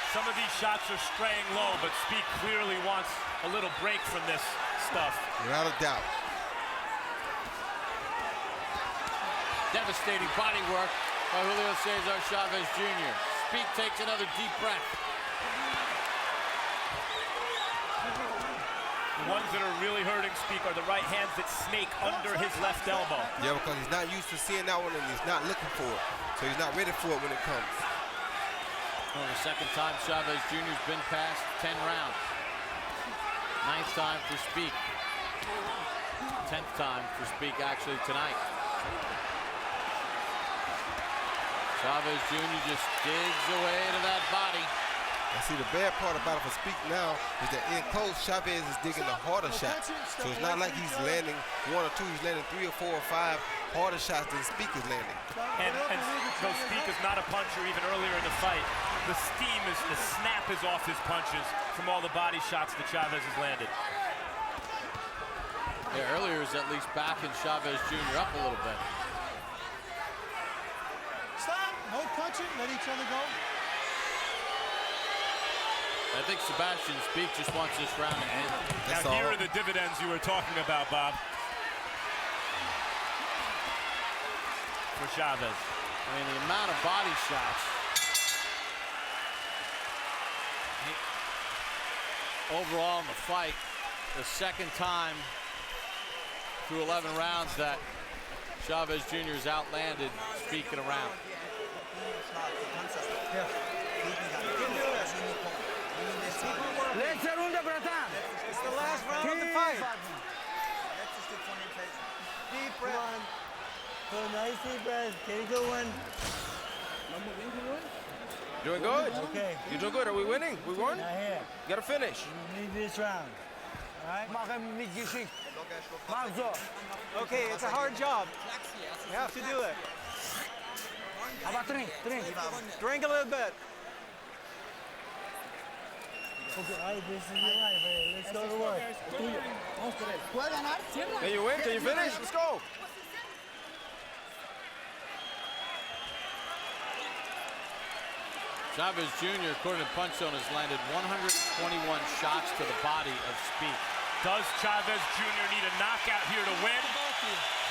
Some of these shots are straying low, but Zbik clearly wants a little break from this stuff. Without a doubt. Devastating body work by Julio César Chávez Jr. Zbik takes another deep breath. The ones that are really hurting Zbik are the right hands that snake under his left elbow. Yeah, because he's not used to seeing that one and he's not looking for it. So he's not ready for it when it comes. Well, the second time Chávez Jr.'s been past 10 rounds. 9th time for Zbik. 10th time for Zbik actually tonight. Chávez Jr. just digs away to that body. And see, the bad part about it for Zbik now is that in close, Chávez is digging the harder shots. So it's not like he's landing 1 or 2, he's landing 3 or 4 or 5 harder shots than Zbik is landing. And though Zbik is not a puncher even earlier in the fight, the snap is off his punches from all the body shots that Chávez has landed. Yeah, earlier is at least backing Chávez Jr. up a little bit. Stop, no punching, let each other go. I think Sebastian Zbik just wants this round to end. Now here are the dividends you were talking about, Bob. For Chávez. I mean, the amount of body shots. Overall in the fight, the second time through 11 rounds that Chávez Jr. has outlanded Zbik in a round. It's the last round of the fight. Deep breath. So nice deep breath. Can you go one? Doing good. Okay. You doing good. Are we winning? We won? Not here. You gotta finish. We need this round. All right? Okay, it's a hard job. You have to do it. How about drink? Drink a little bit. Okay, all right, this is your life. Hey, let's go to work. Can you win? Can you finish? Let's go. Chávez Jr., according to Punchzone, has landed 121 shots to the body of Zbik. Does Chávez Jr. need a knockout here to win?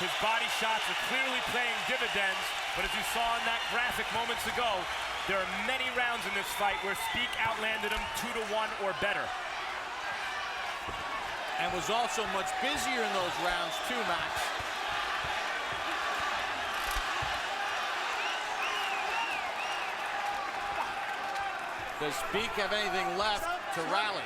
His body shots are clearly paying dividends, but as you saw in that graphic moments ago, there are many rounds in this fight where Zbik outlanded him 2-1 or better. And was also much busier in those rounds too, Max. Does Zbik have anything left to rally?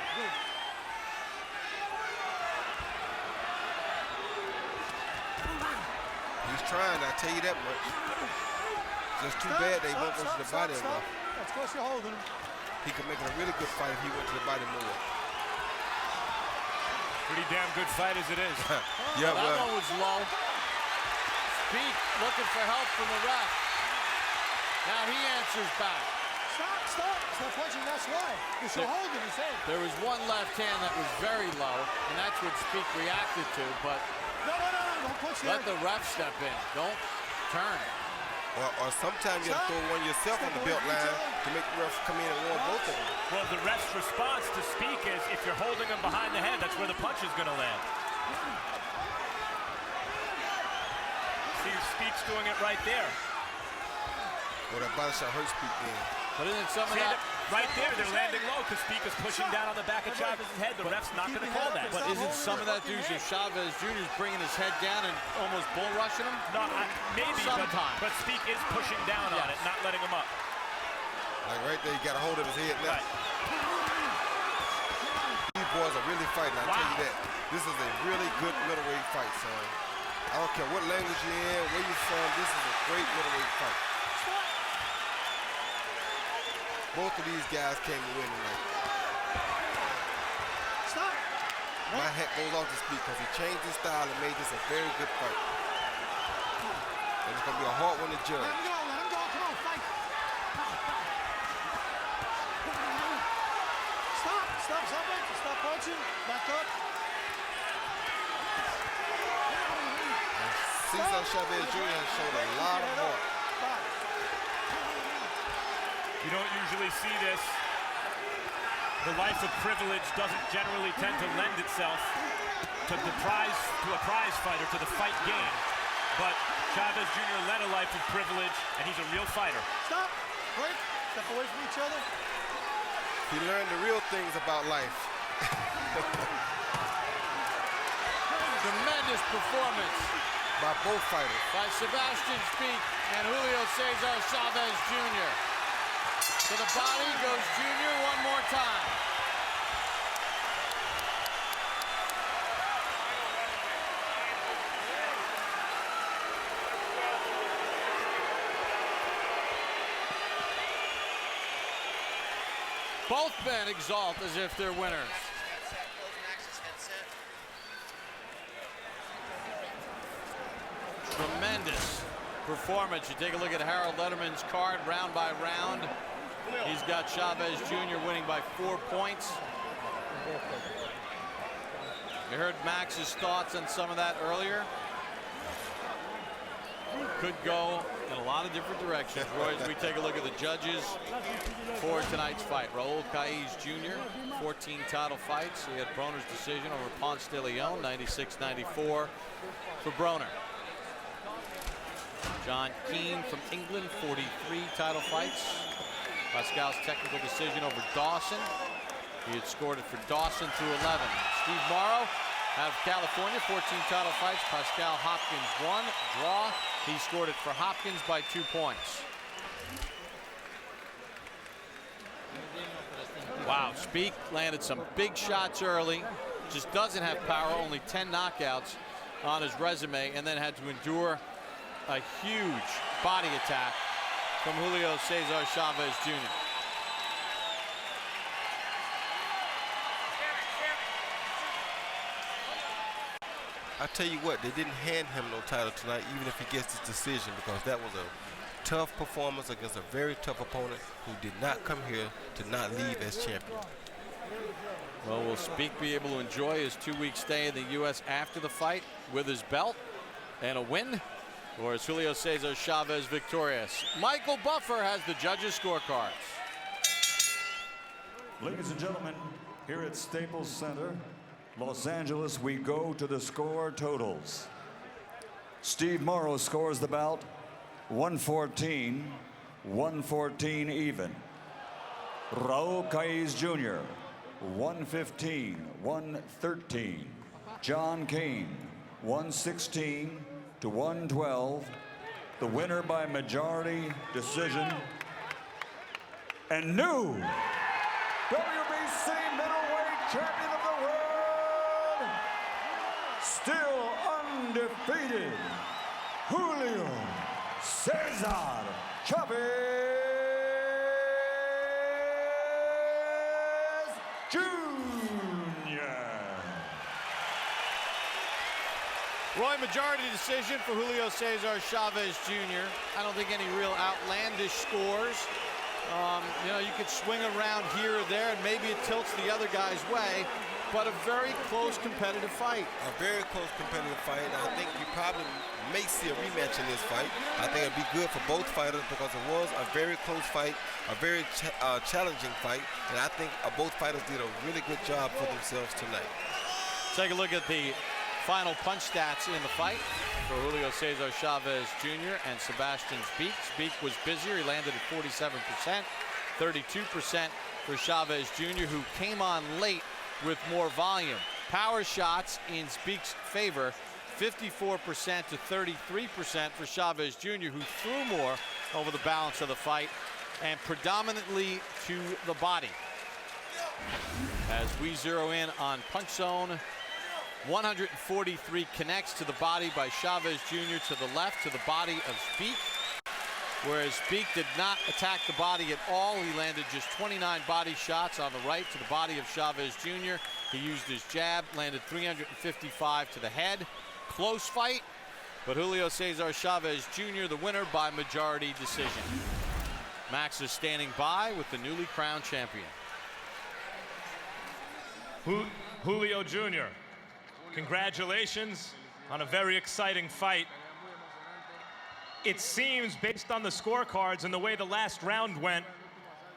He's trying, I tell you that much. Just too bad they won't go to the body enough. That's because you're holding him. He could make it a really good fight if he went to the body more. Pretty damn good fight as it is. Yeah, that one was low. Zbik looking for help from the ref. Now he answers back. Stop punching, that's why. You're still holding his head. There was one left hand that was very low, and that's what Zbik reacted to, but No, don't punch let the ref step in. Don't turn. Or sometimes you have to throw one yourself on the belt line to make the ref come in and warn both of them. Well, the ref's response to Zbik is if you're holding him behind the head, that's where the punch is going to land. See, Zbik's doing it right there. Well, that body shot hurt Zbik then. But isn't some of that... Right there, they're landing low because Zbik is pushing down on the back of Chavez's head. The ref's not going to call that. But isn't some of that due to Chavez Jr. is bringing his head down and almost bull rushing him? No, maybe, sometimes. But Zbik is pushing down on it, not letting him up. Like right there, he got a hold of his head now. Right. These boys are really fighting, I tell you that. This is a really good middleweight fight, son. I don't care what language you're in, where you're from, this is a great middleweight fight. Both of these guys came to win tonight. Stop. My hat goes off to Zbik because he changed his style and made this a very good fight. And it's going to be a hard one to judge. Let him go, come on, fight. Stop punching, back up. Cesar Chavez Jr. has showed a lot of heart. You don't usually see this. The life of privilege doesn't generally tend to lend itself to a prize fighter, to the fight game. But Chavez Jr. led a life of privilege, and he's a real fighter. Stop, break, step away from each other. He learned the real things about life. Tremendous performance by both fighters. By Sebastian Zbik and Julio César Chávez Jr. To the body goes Jr. one more time. Both men exalt as if they're winners. Tremendous performance. You take a look at Harold Letterman's card round by round. He's got Chavez Jr. winning by 4 points. You heard Max's thoughts on some of that earlier. Could go in a lot of different directions. Roy, as we take a look at the judges for tonight's fight. Raul Caiz Jr., 14 title fights. He had Broner's decision over Ponce de Leon, 96-94 for Broner. John Keane from England, 43 title fights. Pascal's technical decision over Dawson. He had scored it for Dawson through 11. Steve Morrow out of California, 14 title fights. Pascal Hopkins won, draw. He scored it for Hopkins by 2 points. Wow, Zbik landed some big shots early. Just doesn't have power, only 10 knockouts on his resume, and then had to endure a huge body attack from Julio César Chávez Jr. I tell you what, they didn't hand him no title tonight, even if he gets his decision, because that was a tough performance against a very tough opponent who did not come here to not leave as champion. Well, will Zbik be able to enjoy his 2-week stay in the U.S. after the fight with his belt and a win? Or is Julio César Chávez victorious? Michael Buffer has the judges' scorecards. Ladies and gentlemen, here at Staples Center, Los Angeles, we go to the score totals. Steve Morrow scores the bout 114, 114 even. Raul Caiz Jr., 115, 113. John Keane, 116 to 112. The winner by majority decision. And new WBC middleweight champion of the world, still undefeated, Julio César Chávez Jr. Roy, majority decision for Julio César Chávez Jr. I don't think any real outlandish scores. You know, you could swing around here or there, and maybe it tilts the other guy's way, but a very close competitive fight. A very close competitive fight. I think you probably may see a rematch in this fight. I think it'd be good for both fighters because it was a very close fight, a very challenging fight, and I think both fighters did a really good job for themselves tonight. Take a look at the final punch stats in the fight for Julio César Chávez Jr. and Sebastian Zbik. Zbik was busier. He landed at 47%, 32% for Chávez Jr., who came on late with more volume. Power shots in Zbik's favor, 54% to 33% for Chávez Jr., who threw more over the balance of the fight and predominantly to the body. As we zero in on punch zone, 143 connects to the body by Chávez Jr. to the left, to the body of Zbik, whereas Zbik did not attack the body at all. He landed just 29 body shots on the right to the body of Chávez Jr. He used his jab, landed 355 to the head. Close fight, but Julio César Chávez Jr. the winner by majority decision. Max is standing by with the newly crowned champion. Julio Jr., congratulations on a very exciting fight. It seems, based on the scorecards and the way the last round went,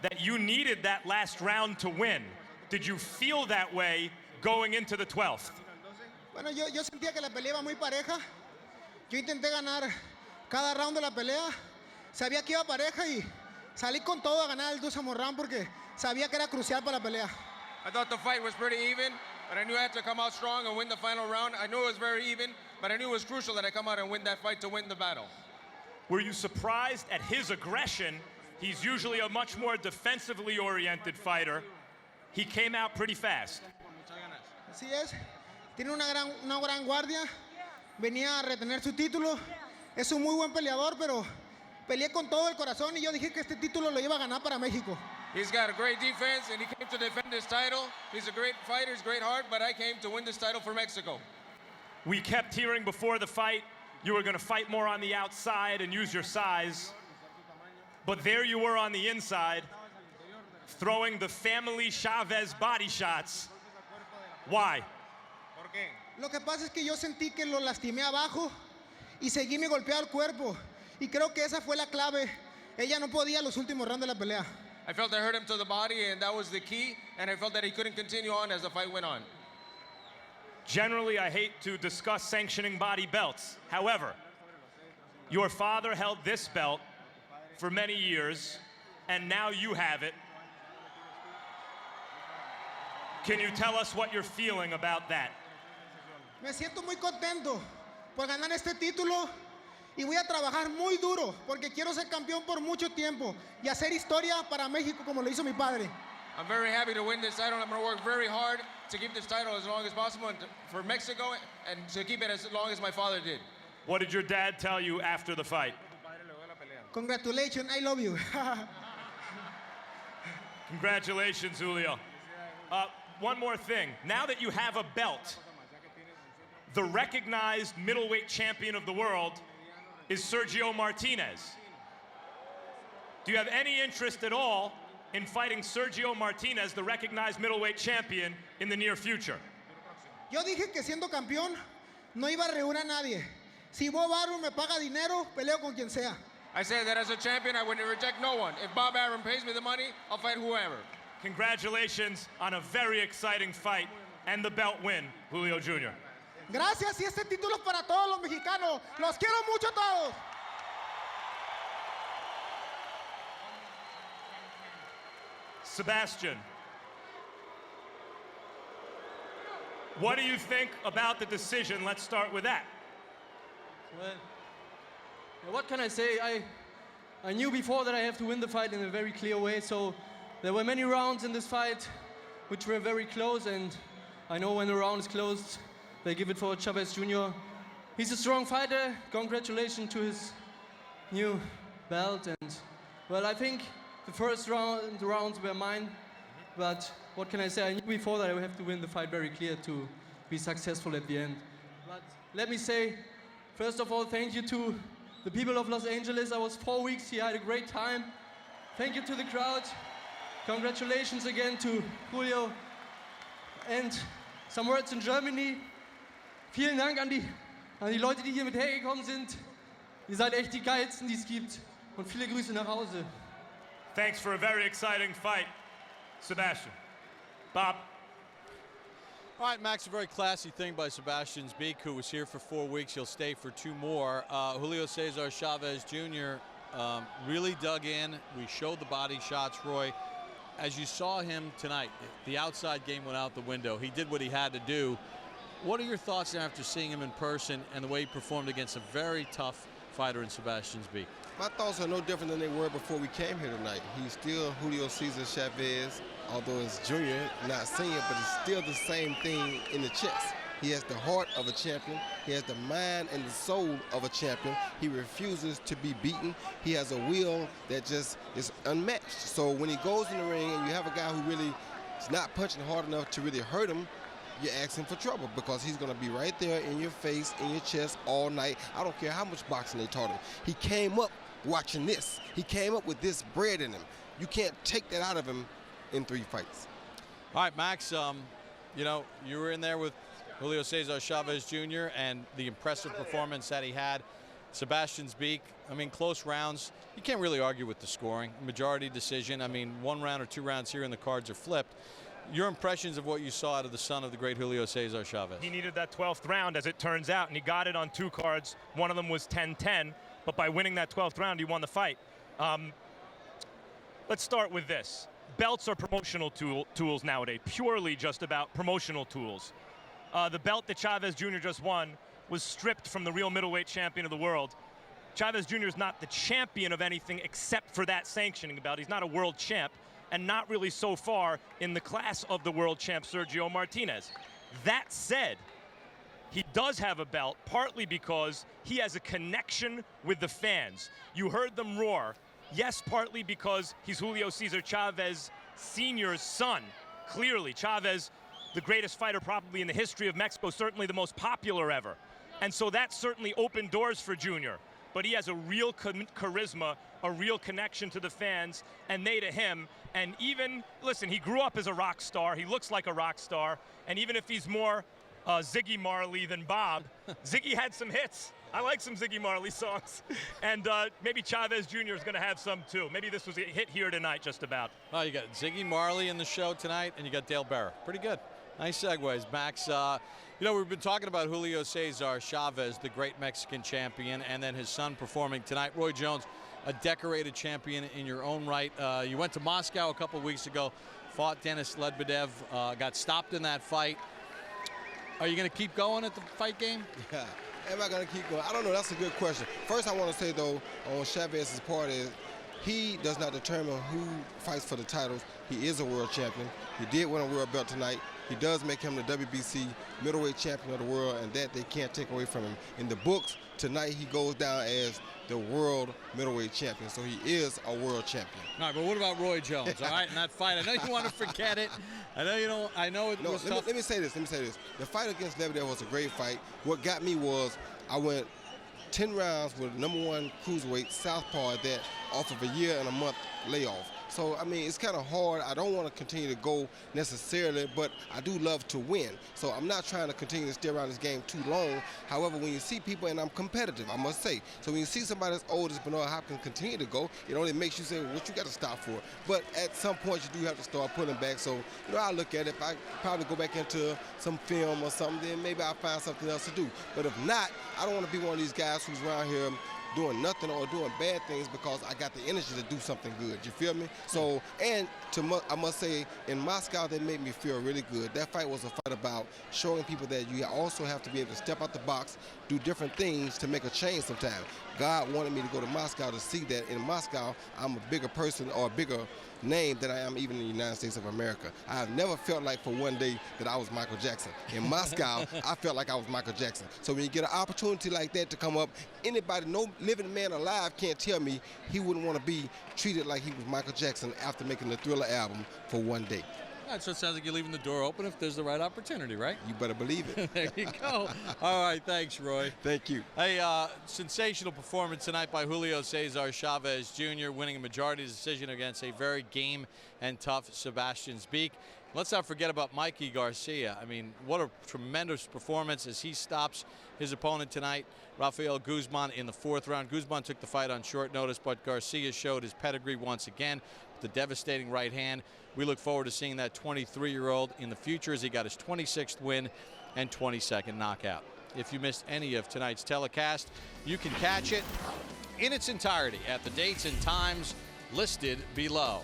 that you needed that last round to win. Did you feel that way going into the 12th? Bueno, yo sentía que la pelea iba muy pareja. Yo intenté ganar cada round de la pelea. Sabía que iba pareja y salí con todo a ganar el último round porque sabía que era crucial para la pelea. I thought the fight was pretty even, but I knew I had to come out strong and win the final round. I knew it was very even, but I knew it was crucial that I come out and win that fight to win the battle. Were you surprised at his aggression? He's usually a much more defensively oriented fighter. He came out pretty fast. Así es. Tiene una gran guardia. Venía a retener su título. Es un muy buen peleador, pero peleé con todo el corazón y yo dije que este título lo iba a ganar para México. He's got a great defense, and he came to defend his title. He's a great fighter, he's great heart, but I came to win this title for Mexico. We kept hearing before the fight you were going to fight more on the outside and use your size. But there you were on the inside, throwing the family Chávez body shots. Why? Lo que pasa es que yo sentí que lo lastimé abajo y seguí mi golpeado al cuerpo. Y creo que esa fue la clave. Ella no podía los últimos rounds de la pelea. I felt I hurt him to the body, and that was the key, and I felt that he couldn't continue on as the fight went on. Generally, I hate to discuss sanctioning body belts. However, your father held this belt for many years, and now you have it. Can you tell us what you're feeling about that? Me siento muy contento por ganar este título y voy a trabajar muy duro porque quiero ser campeón por mucho tiempo y hacer historia para México como lo hizo mi padre. I'm very happy to win this title. I'm going to work very hard to keep this title as long as possible and for Mexico and to keep it as long as my father did. What did your dad tell you after the fight? Congratulations, I love you. Congratulations, Julio. One more thing. Now that you have a belt, the recognized middleweight champion of the world is Sergio Martinez. Do you have any interest at all in fighting Sergio Martinez, the recognized middleweight champion, in the near future? Yo dije que siendo campeón no iba a reunir a nadie. Si Bob Arum me paga dinero, peleo con quien sea. I said that as a champion, I wouldn't reject no one. If Bob Arum pays me the money, I'll fight whoever. Congratulations on a very exciting fight and the belt win, Julio Jr. Gracias, y este título es para todos los mexicanos. Los quiero mucho a todos. Sebastian, what do you think about the decision? Let's start with that. Well, what can I say? I knew before that I have to win the fight in a very clear way, so there were many rounds in this fight which were very close, and I know when the round is closed, they give it for Chávez Jr. He's a strong fighter. Congratulations to his new belt, and well, I think the first rounds were mine, but what can I say? I knew before that I would have to win the fight very clear to be successful at the end. But let me say, first of all, thank you to the people of Los Angeles. I was 4 weeks here, I had a great time. thank you to the crowd. Congratulations again to Julio. And some words in Germany. Vielen Dank an die Leute, die hier mit hergekommen sind. Ihr seid echt die geilsten, die es gibt. Und viele Grüße nach Hause. Thanks for a very exciting fight, Sebastian. Bob. All right, Max, a very classy thing by Sebastian Zbik, who was here for 4 weeks. He'll stay for 2 more. Julio César Chávez Jr. Really dug in. We showed the body shots, Roy. As you saw him tonight, the outside game went out the window. He did what he had to do. What are your thoughts after seeing him in person and the way he performed against a very tough fighter in Sebastian Zbik? My thoughts are no different than they were before we came here tonight. He's still Julio César Chávez, although it's junior, not senior, but it's still the same thing in the chest. He has the heart of a champion. He has the mind and the soul of a champion. He refuses to be beaten. He has a will that just is unmatched. So when he goes in the ring and you have a guy who really is not punching hard enough to really hurt him, you're asking for trouble because he's going to be right there in your face, in your chest all night. I don't care how much boxing they taught him. He came up watching this. He came up with this bred in him. You can't take that out of him in 3 fights. All right, Max, you know, you were in there with Julio César Chávez Jr. and the impressive performance that he had. Sebastian Zbik, I mean, close rounds. You can't really argue with the scoring. Majority decision. I mean, 1 round or 2 rounds here and the cards are flipped. Your impressions of what you saw out of the son of the great Julio César Chávez? He needed that 12th round, as it turns out, and he got it on 2 cards. One of them was 10-10, but by winning that 12th round, he won the fight. Let's start with this. Belts are promotional tools nowadays, purely just about promotional tools. The belt that Chávez Jr. just won was stripped from the real middleweight champion of the world. Chávez Jr. is not the champion of anything except for that sanctioning belt. He's not a world champ, and not really so far in the class of the world champ Sergio Martinez. That said, he does have a belt, partly because he has a connection with the fans. You heard them roar. Yes, partly because he's Julio César Chávez Sr.'s son. Clearly, Chávez, the greatest fighter probably in the history of Mexico, certainly the most popular ever. And so that certainly opened doors for Junior. But he has a real charisma, a real connection to the fans, and they to him. And even, listen, he grew up as a rock star. He looks like a rock star. And even if he's more Ziggy Marley than Bob, Ziggy had some hits. I like some Ziggy Marley songs. And maybe Chávez Jr. is going to have some too. Maybe this was a hit here tonight just about. Well, you got Ziggy Marley in the show tonight, and you got Dale Bearer. Pretty good. Nice segues, Max. You know, we've been talking about Julio César Chávez, the great Mexican champion, and then his son performing tonight. Roy Jones, a decorated champion in your own right. You went to Moscow a couple weeks ago, fought Denis Medvedev, got stopped in that fight. Are you going to keep going at the fight game? Yeah. Am I going to keep going? I don't know. That's a good question. First, I want to say, though, on Chávez's part is he does not determine who fights for the titles. He is a world champion. He did win a world belt tonight. He does make him the WBC middleweight champion of the world, and that they can't take away from him. In the books, tonight he goes down as the world middleweight champion, so he is a world champion. All right, but what about Roy Jones, all right, in that fight? I know you want to forget it. I know you don't. I know it was tough. Let me say this. The fight against Lebedev was a great fight. What got me was I went 10 rounds with #1 cruiserweight southpaw at that off of a year and a month layoff. So, I mean, it's kind of hard. I don't want to continue to go necessarily, but I do love to win. So I'm not trying to continue to stay around this game too long. However, when you see people, and I'm competitive, I must say. So when you see somebody as old as Bernard Hopkins continue to go, it only makes you say, well, what you got to stop for? But at some point, you do have to start pulling back. So, you know, I look at it. If I probably go back into some film or something, then maybe I'll find something else to do. But if not, I don't want to be one of these guys who's around here doing nothing or doing bad things because I got the energy to do something good. You feel me? So, and I must say, in Moscow, they made me feel really good. That fight was a fight about showing people that you also have to be able to step out the box, do different things to make a change sometimes. God wanted me to go to Moscow to see that in Moscow, I'm a bigger person or a bigger name than I am even in the United States of America. I have never felt like for one day that I was Michael Jackson. In Moscow, I felt like I was Michael Jackson. So when you get an opportunity like that to come up, anybody, no living man alive can't tell me he wouldn't want to be treated like he was Michael Jackson after making the Thriller album for one day. So it sounds like you're leaving the door open if there's the right opportunity, right? You better believe it. There you go. All right, thanks, Roy. Thank you. Hey, sensational performance tonight by Julio César Chávez Jr., winning a majority decision against a very game and tough Sebastian Zbik. Let's not forget about Mikey Garcia. I mean, what a tremendous performance as he stops his opponent tonight, Rafael Guzman, in the 4th round. Guzman took the fight on short notice, but Garcia showed his pedigree once again with the devastating right hand. We look forward to seeing that 23-year-old in the future as he got his 26th win and 22nd knockout. If you missed any of tonight's telecast, you can catch it in its entirety at the dates and times listed below.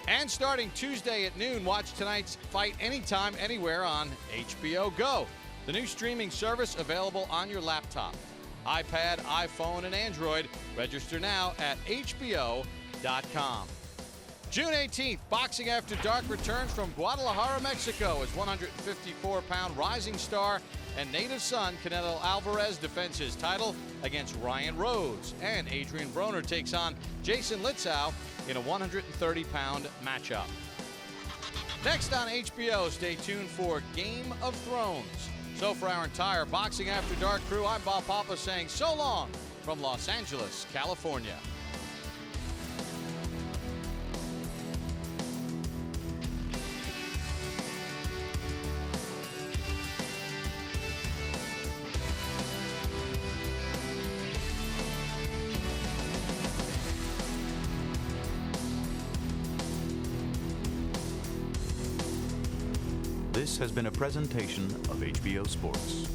And starting Tuesday at noon, watch tonight's fight anytime, anywhere on HBO Go, the new streaming service available on your laptop, iPad, iPhone, and Android. Register now at HBO.com. June 18th, Boxing After Dark returns from Guadalajara, Mexico, as 154-pound rising star and native son Canelo Alvarez defends his title against Ryan Rhodes, and Adrian Broner takes on Jason Litzau in a 130-pound matchup. Next on HBO, stay tuned for Game of Thrones. So for our entire Boxing After Dark crew, I'm Bob Papa saying so long from Los Angeles, California. This has been a presentation of HBO Sports.